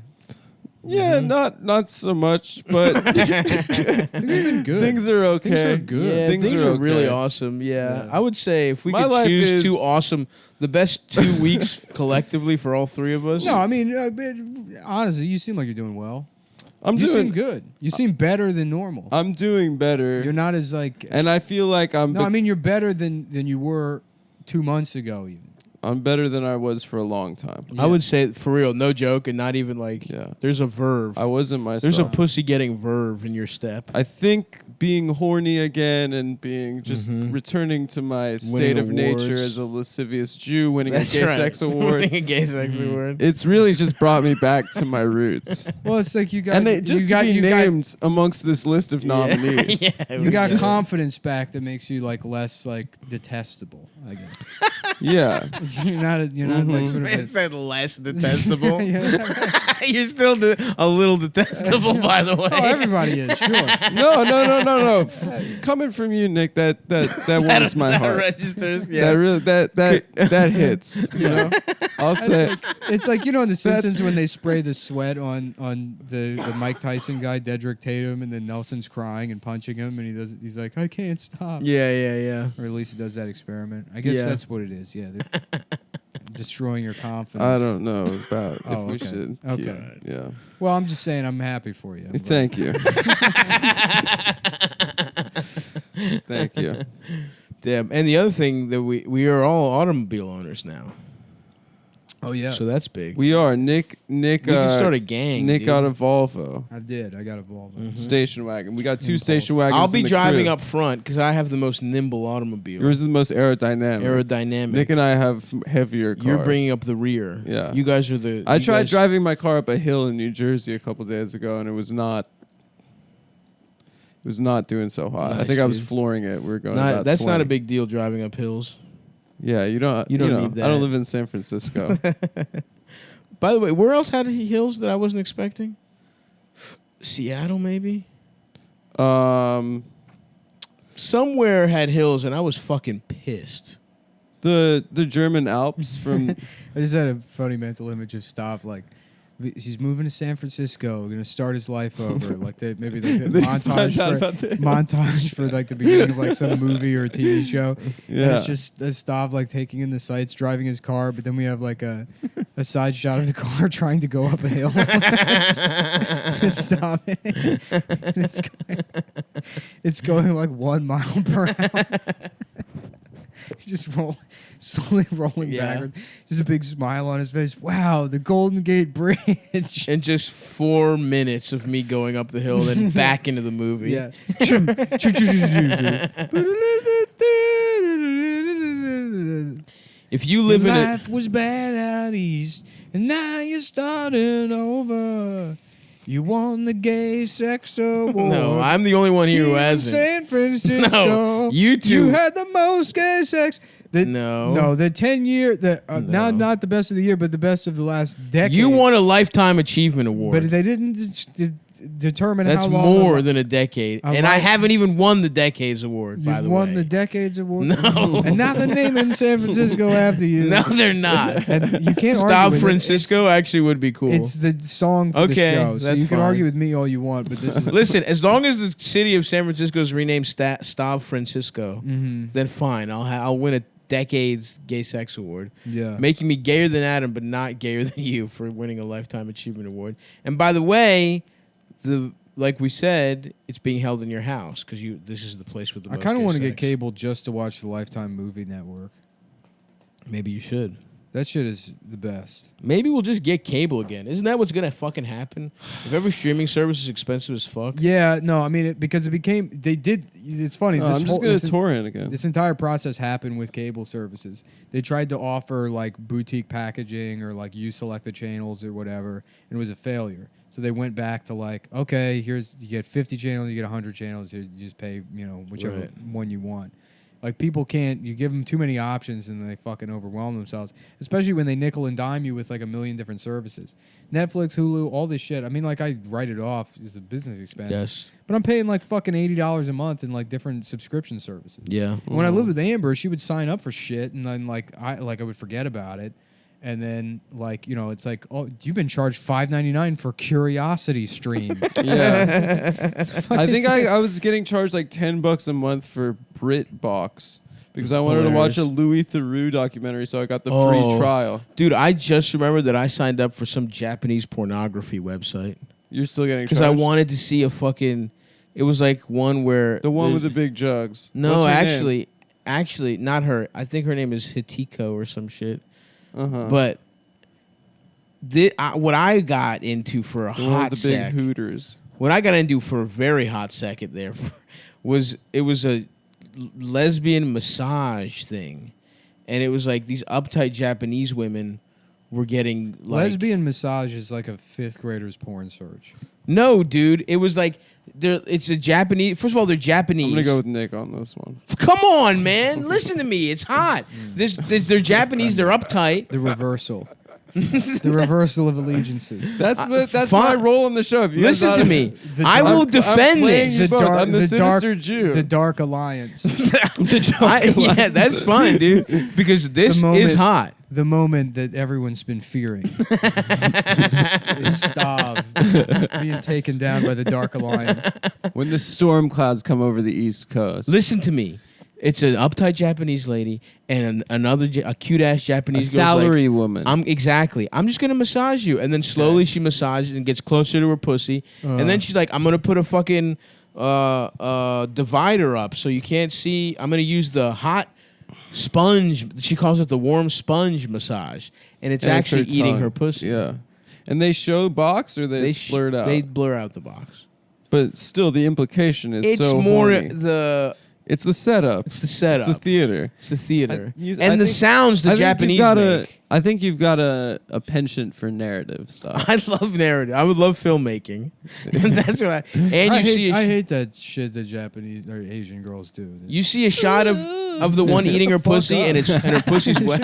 Yeah, not so much, but Things have been good. things are okay. Things are good. Yeah, Things things, are are really okay. awesome. Yeah. Yeah. I would say if we My could life choose is- two awesome, the best 2 weeks collectively for all three of us. No, I mean, honestly, you seem like you're doing well. I'm You seem doing good. You seem better than normal. I'm doing better, You're not as like. and I feel like No, I mean you're better than you were 2 months ago. Even. I'm better than I was for a long time. I would say for real, no joke, and not even like. Yeah. There's a verve. I wasn't myself. There's a pussy getting verve in your step. I think being horny again and being just Mhm. returning to my state of nature awards. as a lascivious Jew, winning That's a gay right. sex award. Winning a gay sex award. It's really just brought me back to my roots. Well, it's like you got And they just you got, to be you got- named amongst this list of nominees. yeah, it You was got just- confidence back that makes you like less like detestable. I guess Yeah. you're not like sort of. Man said less detestable. Yeah. You're still a little detestable, by the way. Oh, everybody is sure. No. Coming from you, Nick, that warms my that heart. registers. Yeah. That really that hits. You know, I'll say. It's like in The Simpsons when they spray the sweat on the Mike Tyson guy, Dedrick Tatum, and then Nelson's crying and punching him, and he's like, I can't stop. Yeah. Or at least he does that experiment. I guess Yeah. that's what it is. Yeah, they're destroying your confidence. I don't know about Oh, if we okay. should. Okay. Yeah. Well, I'm just saying I'm happy for you. Thank you. Thank you. Damn. And the other thing that we are all automobile owners now. Oh yeah, So that's big. We are Nick. We can start a gang. Nick dude. got a Volvo I did. I got a Volvo. station wagon. We got two Impulse. station wagons. I'll be in the driving crib. up front because I have the most nimble automobile. Yours is the most aerodynamic. Aerodynamic. Nick and I have heavier cars. You're bringing up the rear. Yeah. You guys are the. I you tried guys- driving my car up a hill in New Jersey a couple days ago, and it was not. It was not doing so hot. I Nice, think I was dude. flooring it. We were going. about That's not 20. a big deal driving up hills. Yeah, you don't. You don't know, need that. I don't live in San Francisco. By the way, where else had hills that I wasn't expecting? Seattle, maybe. Somewhere had hills, and I was fucking pissed. The German Alps from I just had a funny mental image of Stav like He's moving to San Francisco. Gonna start his life over. Like maybe the They found out about this. montage for like the beginning of like some movie or a TV show. Yeah. And it's just Stav like taking in the sights, driving his car, but then we have like a side shot of the car trying to go up a hill. Stop it. It's going like 1 mile per hour. Just slowly rolling backwards. Just a big smile on his face. Wow, the Golden Gate Bridge. And just 4 minutes of me going up the hill, then back into the movie. Yeah. If you live in a life was bad out east, and now you're starting over. You won the gay sex award. no, I'm the only one here who hasn't. San Francisco. No, you two. You had the most gay sex. No. The 10-year, No. not the best of the year, but the best of the last decade. You won a lifetime achievement award. but they didn't determine That's how long. more than a decade, and I haven't even won the Decades Award. By the way, You won the Decades Award. No. And now they're naming San Francisco after you. No, they're not. And you can't Stop argue with it. Francisco actually would be cool. It's the song for Okay, the show, so that's you can fine. argue with me all you want, but this is Listen, as long as the city of San Francisco is renamed Stav Francisco, Mhm. then fine. I'll win a Decades Gay Sex Award, Yeah. making me gayer than Adam, but not gayer than you for winning a Lifetime Achievement Award. And by the way, like we said, it's being held in your house because this is the place with the I most kind of gay want to get sex. cable just to watch the Lifetime Movie Network. Maybe you should. That shit is the best. Maybe we'll just get cable again. Isn't that what's gonna fucking happen? If every streaming service is expensive as fuck. Yeah, no, I mean because it became It's funny. Oh, I'm just gonna torrent again. This entire process happened with cable services. They tried to offer like boutique packaging or like you select the channels or whatever, and it was a failure. So they went back to like, okay, you get 50 channels, you get 100 channels, you just pay, whichever Right. one you want. Like people you give them too many options and they fucking overwhelm themselves, especially when they nickel and dime you with like a million different services. Netflix, Hulu, all this shit. I mean, like I write it off as a business expense. Yes. But I'm paying like fucking $80 a month in like different subscription services. Yeah. When I lived with Amber, she would sign up for shit, and then I would forget about it, and then it's like, oh, you've been charged $5.99 for Curiosity Stream. Yeah. I think I was getting charged like $10 a month for BritBox because I wanted to watch a Louis Theroux documentary, so I got the free trial. Dude, I just remembered that I signed up for some Japanese pornography website You're still getting charged? because I wanted to see a fucking. It was like one where The one with the big jugs. No, What's her name? actually, not her. I think her name is Hitiko or some shit. Uh-huh. But what I got into for a The one hot with the big sec, hooters. what I got into for a very hot second there was a lesbian massage thing, and it was like these uptight Japanese women were getting like Lesbian massage is like a 5th grader's porn search. No, dude, it was like it's a Japanese. First of all, they're Japanese. I'm gonna go with Nick on this one. Come on, man, listen to me. It's hot. They're Japanese. They're uptight. The reversal. The reversal of allegiances. That's my fine. role on the show. If you guys Listen to not- me. The I will dark- defend playing this. you both. I'm the sinister Jew. The Dark Alliance. Yeah, that's fine, dude. Because this moment- is hot. The moment that everyone's been fearing is Stav being taken down by the Dark Alliance. when the storm clouds come over the East Coast. Listen to me. It's an uptight Japanese lady and a cute ass a Japanese girl's salary like, woman. I'm just gonna massage you, and then slowly she massages and gets closer to her pussy, and then she's like, I'm gonna put a fucking divider up so you can't see. I'm gonna use the hot sponge. She calls it the warm sponge massage, and it's And actually her eating tongue. her pussy. Yeah. And they show box or they blur it out? They blur out the box. But still, the implication is It's so more horny. It's the setup. It's the setup. It's the theater. It's the theater. I and the think- sounds the Japanese make. I think you've got a penchant for narrative stuff. I love narrative. I would love filmmaking. That's what I. And I hate that shit that Japanese or Asian girls do. you see a shot of the one eating her Fuck pussy, up. and her pussy's wet.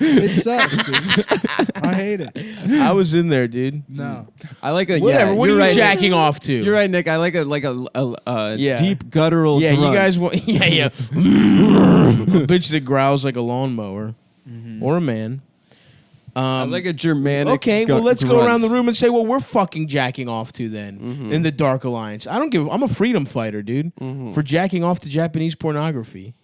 It sucks, dude. I hate it. I was in there, dude. No. I like a Whatever. Yeah, what are you're you right. jacking off to? You're right, Nick. I like a Yeah. deep guttural. Yeah, grunt. you guys want. Yeah. A bitch that growls like a lawnmower or a man. I like a Germanic. Okay, well, let's go grunt. around the room and say what we're fucking jacking off to then in the Dark Alliance. I'm a freedom fighter, dude, for jacking off to Japanese pornography.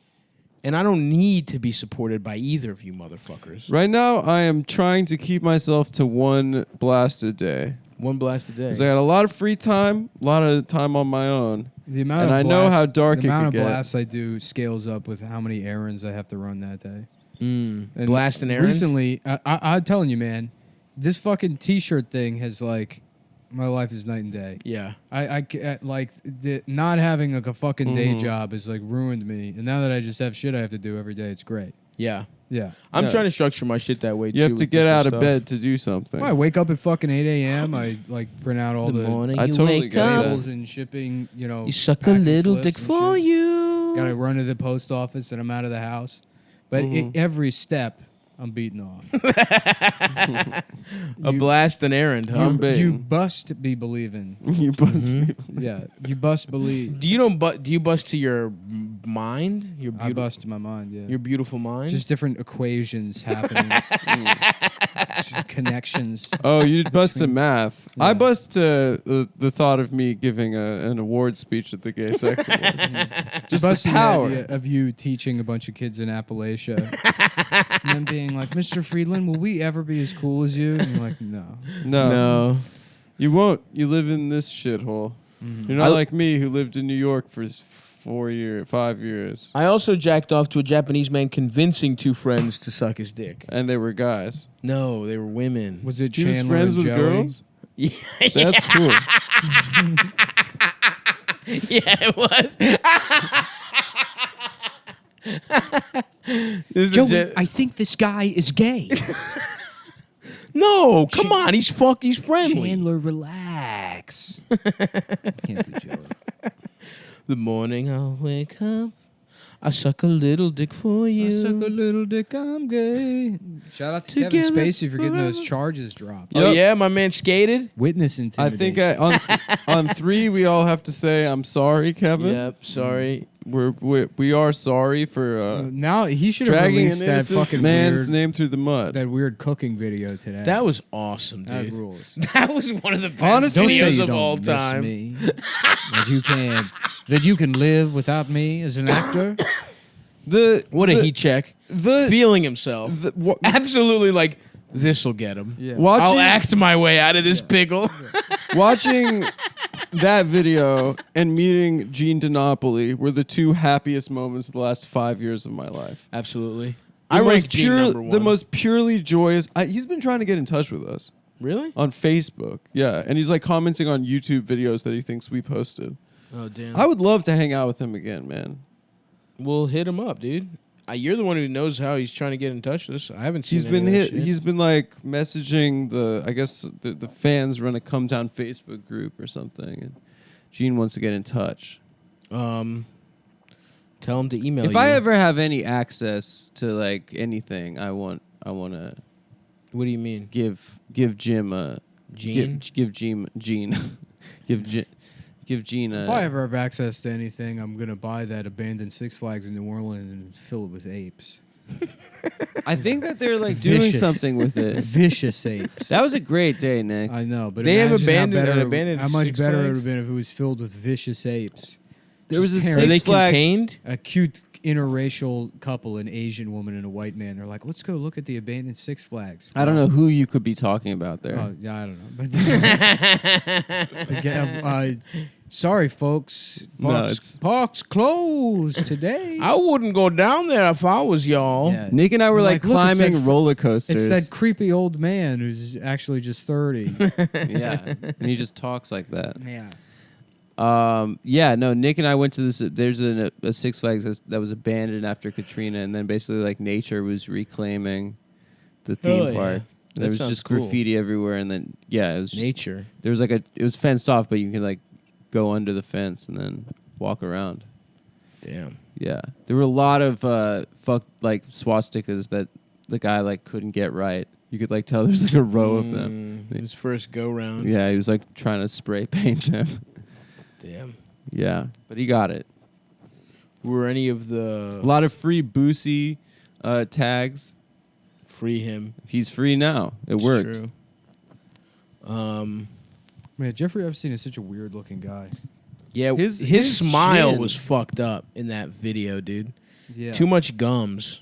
And I don't need to be supported by either of you motherfuckers. Right now, I am trying to keep myself to one blast a day. One blast a day. Because I got a lot of free time, a lot of time on my own. The amount And of I know how dark the it amount could of get. blasts I do scales up with how many errands I have to run that day. And Blast an errand? Recently, I'm telling you, man, this fucking T-shirt thing has like, my life is night and day. Yeah. Like not having like a fucking day Mhm. job has like ruined me, and now that I just have shit I have to do every day, it's great. Yeah. Yeah. I'm Yeah. trying to structure my shit that way, too. You have to with get different out of stuff. bed to do something. Well, I wake up at fucking 8 a.m. I like print out all The the morning I you totally wake get up, that. bills and shipping, you know. you suck a packing little slips dick and for shit. you. Gotta run to the post office and I'm out of the house. But every step, I'm beating off. A blast an errand, huh? I'm baiting. You bust be believing. You buzz me. Yeah, you bust believe. Do you bust to your mind? Your I bust to my mind, yeah. Your beautiful mind? Just different equations happening. Just connections. Oh, you bust to math. Yeah. I bust to the thought of me giving an award speech at the Gay Sex Awards. Just Busting the power. idea of you teaching a bunch of kids in Appalachia and then being like, Mr. Friedland, will we ever be as cool as you? And you're like, no. No. You won't. You live in this shithole. You're not like me who lived in New York for 5 years. I also jacked off to a Japanese man convincing two friends to suck his dick. And they were guys. No, they were women. Was it He was Chandler friends and with Joey? girls? That's cool. Yeah, it was. This is Joey, I think this guy is gay. no, come on, he's friendly. Chandler, relax. Can't do Joey. The morning I'll wake up, I suck a little dick for you. I suck a little dick, I'm gay. Shout out to Kevin Together Spacey for getting those forever. charges dropped. Oh Yep. yeah, my man skated. Witness I intimidation. think on 3 we all have to say I'm sorry, Kevin. Yep, sorry. We are sorry for now he should have dragging an released that innocent fucking man's weird, name through the mud. that weird cooking video today. That was awesome, That dude. rules. That was one of the best Honestly, Don't say videos you of don't all miss time. me. that you can live without me as an actor. What a heat check. The Feeling himself. Absolutely like, this'll get him. Yeah. watching I'll act my way out of this pickle. watching that video and meeting Gene DiNapoli were the two happiest moments of the last 5 years of my life. Absolutely. The I most rank Gene number one. The most purely joyous. He's been trying to get in touch with us Really? on Facebook. Yeah, and he's like commenting on YouTube videos that he thinks we posted. Oh, damn. I would love to hang out with him again, man. We'll hit him up, dude. You're the one who knows how he's trying to get in touch with us. I haven't seen He's any been of that hit. shit. He's been like messaging the fans run a Cumtown Facebook group or something, and Gene wants to get in touch. Tell him to email you. If I ever have any access to like anything, I want to What do you mean? give Jim a Gene? give Gene give Gene a. If I ever have access to anything, I'm gonna buy that abandoned Six Flags in New Orleans and fill it with apes. I think that they're like doing Vicious. something with it. Vicious apes. That was a great day, Nick. I know, but They have imagine abandoned- how, an better, abandoned how much Six better it would Flags? have been if it was filled with vicious apes. There was a Just Are they Six Flags. contained? A cute interracial couple, an Asian woman and a white man. They're like, let's go look at the abandoned Six Flags. I don't know who you could be talking about there. Oh, yeah, I don't know. But again, sorry, folks. No, it's- Park's closed today. I wouldn't go down there if I was y'all. Yeah. Nick and I were like Look, it's climbing that roller coasters. It's that creepy old man who's actually just 30. Yeah, and he just talks like that. Yeah. Yeah, no, Nick and I went to this. There's a Six Flags that was abandoned after Katrina, and then basically like nature was reclaiming the theme Oh, yeah. park. That There was sounds just cool. graffiti everywhere, and then it was Nature. there was like it was fenced off, but you can like go under the fence and then walk around. Damn. Yeah, there were a lot of like swastikas that the guy like couldn't get right. You could like tell there's like a row of them. His first go round. Yeah, he was like trying to spray paint them. Damn. Yeah, but he got it. Were any of the A lot of free Boosie tags. Free him. He's free now. It It's worked. True. Man, Jeffrey Epstein is such a weird looking guy. Yeah, His his smile chin. was fucked up in that video, dude. Yeah. Too much gums.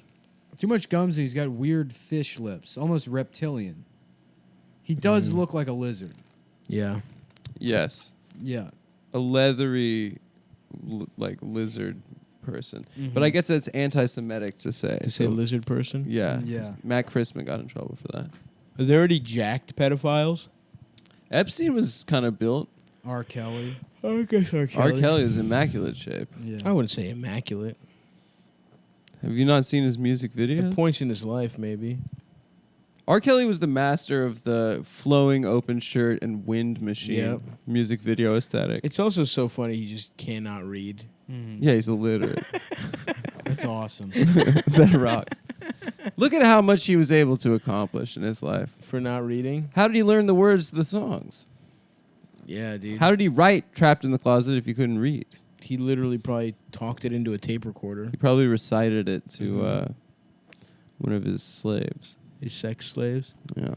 Too much gums, and he's got weird fish lips, almost reptilian. He does look like a lizard. Yeah. Yes. Yeah. A leathery, like lizard person. But I guess that's anti-Semitic to say. To say lizard person? Yeah. Yeah. Matt Christman got in trouble for that. Are there already jacked pedophiles? Epstein was kind of built. R. Kelly. I guess R. R. Kelly is in immaculate shape. Yeah. I wouldn't say immaculate. Have you not seen his music videos? At points in his life, maybe. R. Kelly was the master of the flowing open shirt and wind machine Yep. music video aesthetic. It's also so funny he just cannot read. Yeah, he's illiterate. That's awesome. That rocks. Look at how much he was able to accomplish in his life. For not reading? How did he learn the words to the songs? Yeah, dude. How did he write Trapped in the Closet if he couldn't read? He literally probably talked it into a tape recorder. He probably recited it to one of his slaves. His sex slaves. Yeah.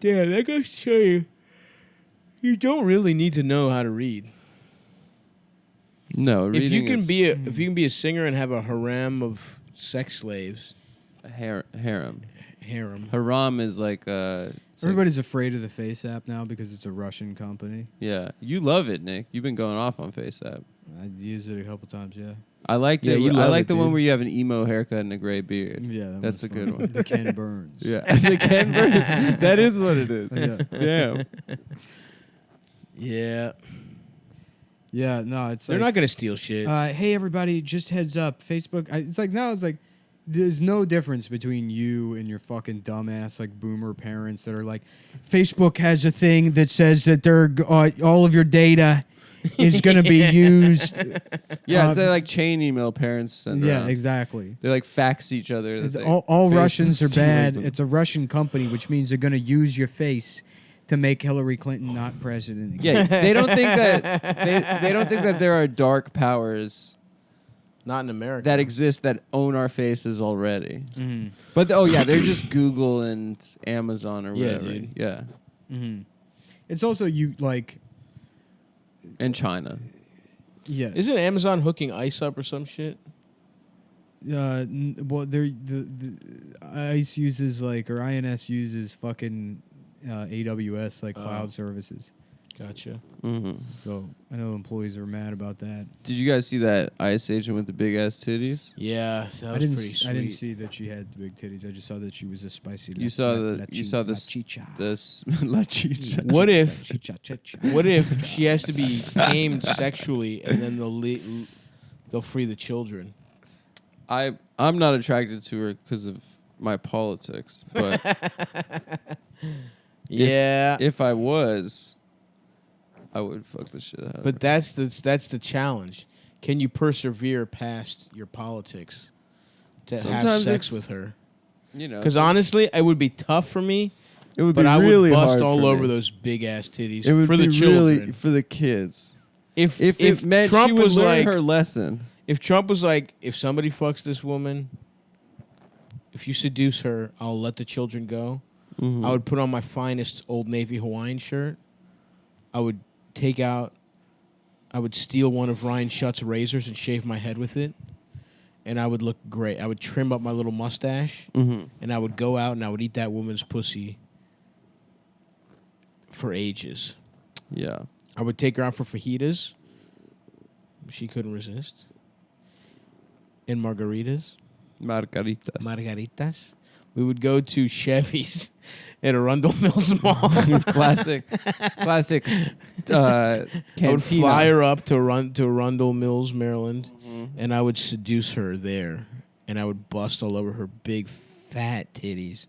Yeah, that goes to show you. You don't really need to know how to read. No, If you reading can is be a singer and have a harem of sex slaves, a harem. harem. Haram is like it's like- Everybody's afraid of the Face app now because it's a Russian company. yeah, you love it, Nick. You've been going off on FaceApp. I used it a couple times, yeah. I liked Yeah, it. you I love like it, the one dude. where you have an emo haircut and a gray beard. Yeah, That's one's a good fun. one. The Ken Burns. Yeah, the Ken Burns. That is what it is. Yeah. Damn. Yeah. Yeah, no, it's They're like, not going to steal shit. hey, everybody, just heads up. Facebook, it's like now it's like there's no difference between you and your fucking dumbass like boomer parents that are like, Facebook has a thing that says that they're all of your data is going to be used. Yeah, it's like chain email parents send Yeah, around. exactly. They like fax each other. that It's they- all Facebook's Russians are stealing bad. them. It's a Russian company, which means they're going to use your face to make Hillary Clinton not president again. Yeah, they don't think that they don't think that there are dark powers Not in America. that exist that own our faces already. Mm-hmm. But they're just Google and Amazon or Yeah, whatever. dude. Yeah, Mm-hmm. It's also you like, and China. yeah. Isn't Amazon hooking ice up or some shit? Well, the ICE uses like, or INS uses fucking AWS like cloud services. Gotcha. hmm So I know employees are mad about that. Did you guys see that ICE agent with the big ass titties? Yeah, that was I didn't. pretty sweet. I didn't see that she had the big titties. I just saw that she was a spicy. You saw la the chicha. La chicha. What if Chicha, chicha. what if she has to be tamed sexually and then they'll free the children? I'm not attracted to her because of my politics, but Yeah. if I was, I would fuck the shit out of her. But that's the challenge. Can you persevere past your politics to have Sometimes sex it's- with her? You know, Because so honestly, it would be tough for me, it would but be I really would bust hard all for over me. those big ass titties It would for be the children. really for the kids. if If meant Trump she would was learn like, her lesson. if Trump was like, if somebody fucks this woman, if you seduce her, I'll let the children go. Mhm. I would put on my finest Old Navy Hawaiian shirt. I would steal one of Ryan Schutt's razors and shave my head with it. And I would look great. I would trim up my little mustache. Mhm. And I would go out and I would eat that woman's pussy for ages. Yeah. I would take her out for fajitas. She couldn't resist. And margaritas. Margaritas. Margaritas. We would go to Chevy's at Arundel Mills Mall. classic. I Cantina. would fly her up to Arundel Mills, Maryland, and I would seduce her there. And I would bust all over her big, fat titties.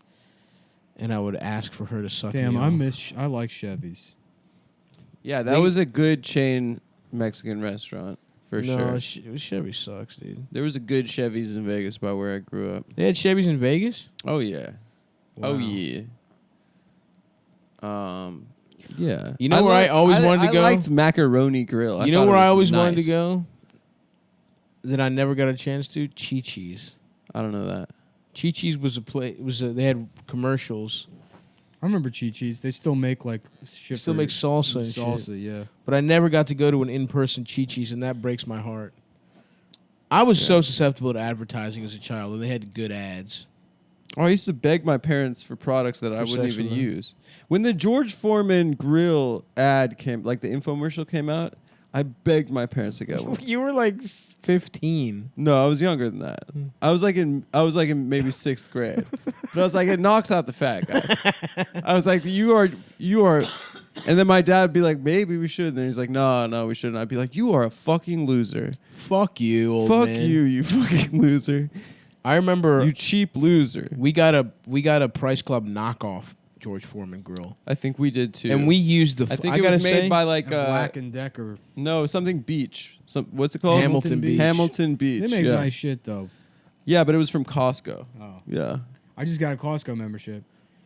And I would ask for her to suck Damn, me I off. I like Chevys. Yeah, that was a good chain Mexican restaurant for No, sure. Chevy sucks, dude. There was a good Chevy's in Vegas by where I grew up. They had Chevys in Vegas? Oh yeah. Wow. Oh yeah. Yeah. You know where I always wanted to go? I liked Macaroni Grill. You know thought where it I was always wanted to nice. go? That I never got a chance to? Chi-Chi's. I don't know that. Chi-Chi's was a play. They had commercials. I remember Chi-Chi's. They still make like shit. Still for make salsa and salsa, shit. yeah. But I never got to go to an in-person Chi-Chi's, and that breaks my heart. I was so susceptible to advertising as a child, and they had good ads. Oh, I used to beg my parents for products that I wouldn't even use. When the George Foreman grill ad came, like the infomercial came out, I begged my parents to get one. You were like 15. No, I was younger than that. I was like in maybe 6th grade. But I was like, it knocks out the fat, guys. I was like, you are. And then my dad would be like, maybe we should. And then he's like, no, we shouldn't. I'd be like, you are a fucking loser. Fuck you, old Fuck man. you fucking loser. I remember You cheap loser. we got a Price Club knockoff George Foreman grill, I think we did too. and we used the. I think it was made by like Black and Decker. no, something Beach. What's it called? Hamilton Beach. Hamilton Beach. They make yeah. nice shit though. Yeah, but it was from Costco. Oh, Yeah. I just got a Costco membership.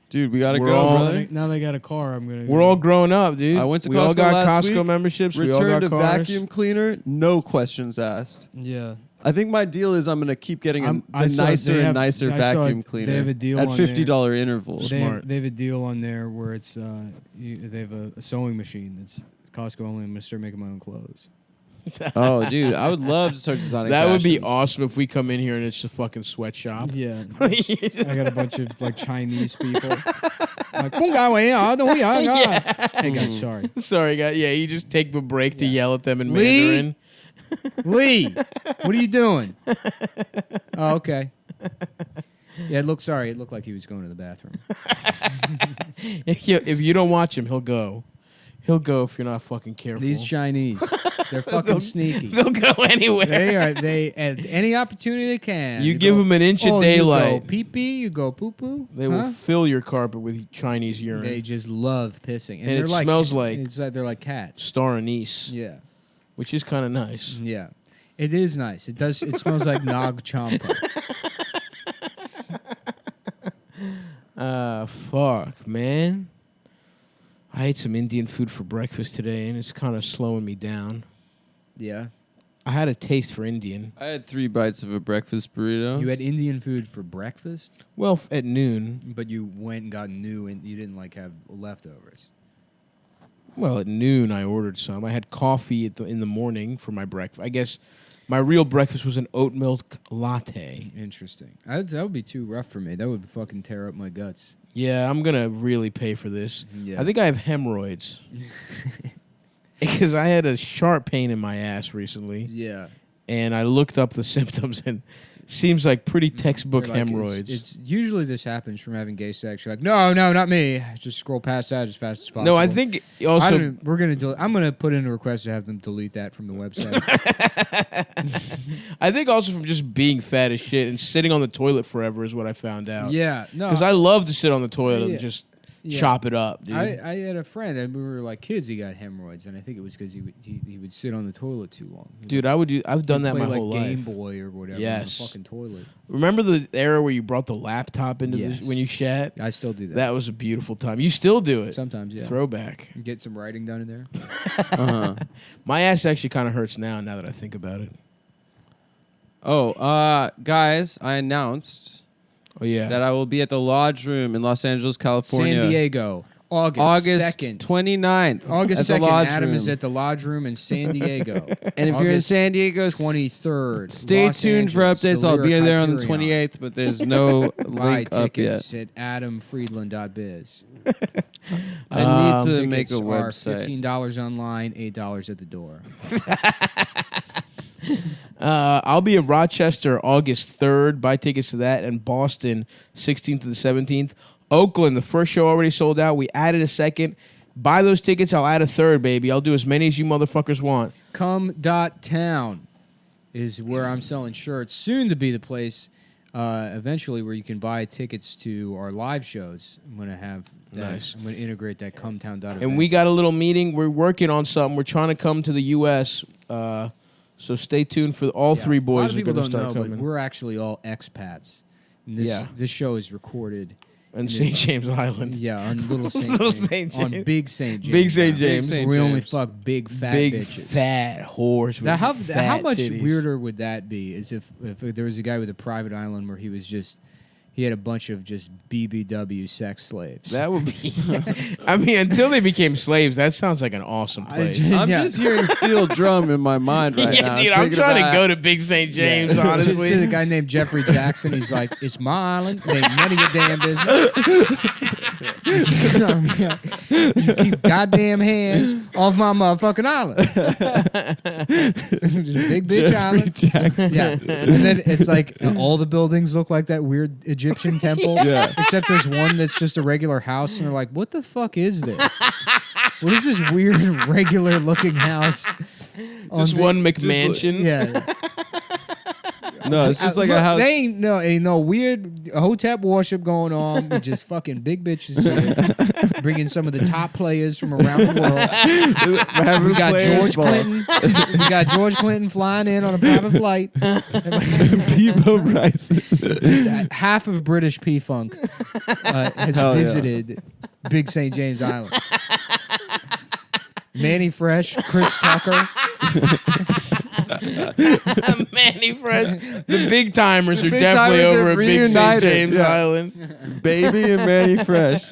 Dude, we gotta We're go, all- brother. Now they got a car. I'm gonna. We're all growing up, dude. I went to we all Costco got last Costco week. memberships. We all Returned got a cars. vacuum cleaner, no questions asked. Yeah. I think my deal is I'm gonna keep getting I the saw nicer they and have- nicer I saw vacuum it- cleaner. they have a deal at on $50 intervals. They Smart. have a deal on there where it's they have a sewing machine that's Costco only. I'm gonna start making my own clothes. Oh, dude, I would love to start designing. That would be fashions. awesome if we come in here and it's a fucking sweatshop. Yeah. I got a bunch of like Chinese people. Like, hey guys, sorry. Sorry, guys. Yeah, you just take the break to yell at them in Lee? Mandarin. Lee, what are you doing? Oh, okay. Yeah, it looked like he was going to the bathroom. If you don't watch him, he'll go. He'll go if you're not fucking careful. These Chinese, they're fucking sneaky. They'll go anywhere. They at any opportunity they can. You give them an inch of daylight. You go pee pee, you go poo poo. They will fill your carpet with Chinese urine. They just love pissing, And they're it smells like- it's like they're like cats. Star anise, Yeah, which is kind of nice. yeah. It is nice. It does. It smells like Nag Champa. Fuck, man. I ate some Indian food for breakfast today, and it's kind of slowing me down. Yeah. I had a taste for Indian. I had 3 bites of a breakfast burrito. You had Indian food for breakfast, Well, at noon. but you went and got new, and you didn't like have leftovers. Well, at noon I ordered some. I had coffee in the morning for my breakfast. I guess my real breakfast was an oat milk latte. Interesting. That would be too rough for me. That would fucking tear up my guts. Yeah, I'm gonna really pay for this. Yeah. I think I have hemorrhoids because I had a sharp pain in my ass recently, Yeah. and I looked up the symptoms, and seems like pretty textbook You're like, hemorrhoids. It's usually this happens from having gay sex. You're like, no, not me. Just scroll past that as fast as possible. no, I think also we're gonna. I'm gonna put in a request to have them delete that from the website. I think also from just being fat as shit and sitting on the toilet forever is what I found out. Yeah, no, Because I love to sit on the toilet Yeah. and just Yeah. chop it up, dude. I had a friend and we were like kids. He got hemorrhoids, and I think it was because he would sit on the toilet too long. Dude, I've done that He'd my play, whole like Game life. Boy or whatever. Yes. on the fucking toilet. Remember the era where you brought the laptop into Yes. when you shat? I still do that. That was a beautiful time. You still do it. Sometimes, yeah. Throwback. Get some writing done in there. Uh-huh. My ass actually kind of hurts now that I think about it. Oh, guys, I announced Oh, yeah. that I will be at the Lodge Room in Los Angeles, California. San Diego, August August 2nd. 29th. August at the 2nd, Lodge Adam Room. is at the Lodge Room in San Diego. And if you're in August San Diego, 23rd. stay Los tuned for Angeles, updates. I'll be Lyric there on the Hyperion. 28th, but there's no Buy link up yet. tickets at adamfriedland.biz. I need to Tickets make a are website. $15 online, $8 at the door. I'll be in Rochester August 3rd. Buy tickets to that. And Boston 16th to the 17th. Oakland, the first show already sold out. We added a second. Buy those tickets. I'll add a third, baby. I'll do as many as you motherfuckers want. Come.town is where I'm selling shirts. Soon to be the place, eventually, where you can buy tickets to our live shows. I'm going to have that. Nice. I'm going to integrate that Cumtown.events. And we got a little meeting. We're working on something. We're trying to come to the U.S., so stay tuned for all three A lot boys of are people going to don't start know, coming. but we're actually all expats. And this show is recorded. And St. James Island. Yeah, on Little St. Little James. St. On James. Big St. James. Big St. now. James. St. We only James. fuck big fat Big bitches. fat horse. Now, how fat much titties. weirder would that be? Is if there was a guy with a private island where he was just he had a bunch of just BBW sex slaves. That would be. I mean, until they became slaves, that sounds like an awesome place. I'm just hearing steel drum in my mind right yeah, now. dude, I'm trying to go to Big St. James, honestly. The guy named Jeffrey Jackson, he's like, it's my island. It ain't none of your damn business. You keep goddamn hands off my motherfucking island. Just big bitch island. Jackson. Yeah. And then it's like all the buildings look like that weird Egyptian temple. Yeah. Except there's one that's just a regular house, and they're like, what the fuck is this? What is this weird regular looking house? Just one McMansion. Yeah. No, it's just like a house. They ain't no weird hotep worship going on. With just fucking big bitches here, bringing some of the top players from around the world. We got George Clinton. We got George Clinton flying in on a private flight. People rising. Half of British P-Funk has visited Big St. James Island. Manny Fresh, Chris Tucker. Manny Fresh. The big timers are definitely over at Big St. James Island. Baby and Manny Fresh.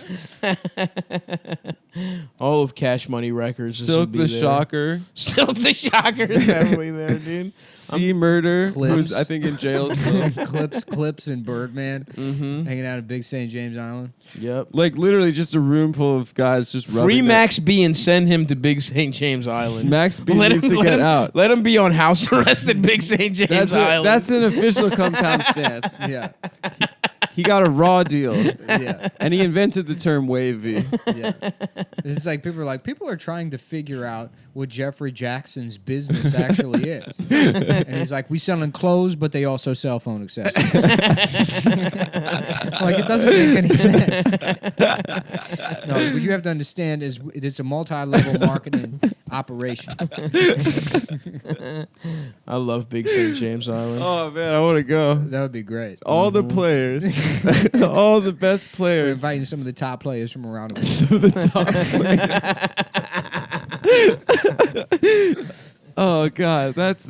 All of Cash Money Records. Silk the Shocker. Silk the Shocker is definitely there, dude. C Murder, Clips. who's I think in jail still. Clips, and Birdman hanging out at Big St. James Island. Yep. Like literally just a room full of guys just rubbing Free their- Max B and send him to Big St. James Island. Max B needs to get out. Let him be on house arrest at Big St. James Island. That's an official Cumtown stance. Yeah. He got a raw deal. Yeah. And he invented the term wavy. Yeah. It's like people are trying to figure out what Jeffrey Jackson's business actually is. And he's like, we selling clothes, but they also sell phone accessories. Like, it doesn't make any sense. No, what you have to understand is it's a multi-level marketing operation. I love Big St. James Island. Oh man, I want to go. That would be great. All the players, all the best We're players. inviting some of the top players from around the world. Oh god, that's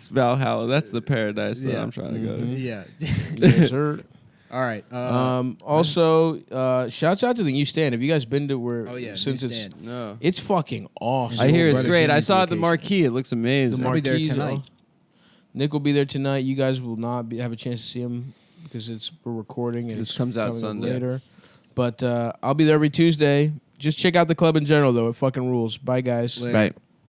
Valhalla. That's the paradise that Yeah. I'm trying to go to. Yeah. Yes, sir. All right. Also, shouts out to the new stand. Have you guys been to where? Oh, yeah, since new it's stand. No, it's fucking awesome. I hear it's Brother great. I Jimmy's saw the location. marquee. It looks amazing. I'll be there Marquis, tonight. Nick will be there tonight. You guys will not have a chance to see him because we're recording and This it's comes out coming up Sunday. later. But I'll be there every Tuesday. Just check out the club in general, though. It fucking rules. Bye, guys. Later. Right.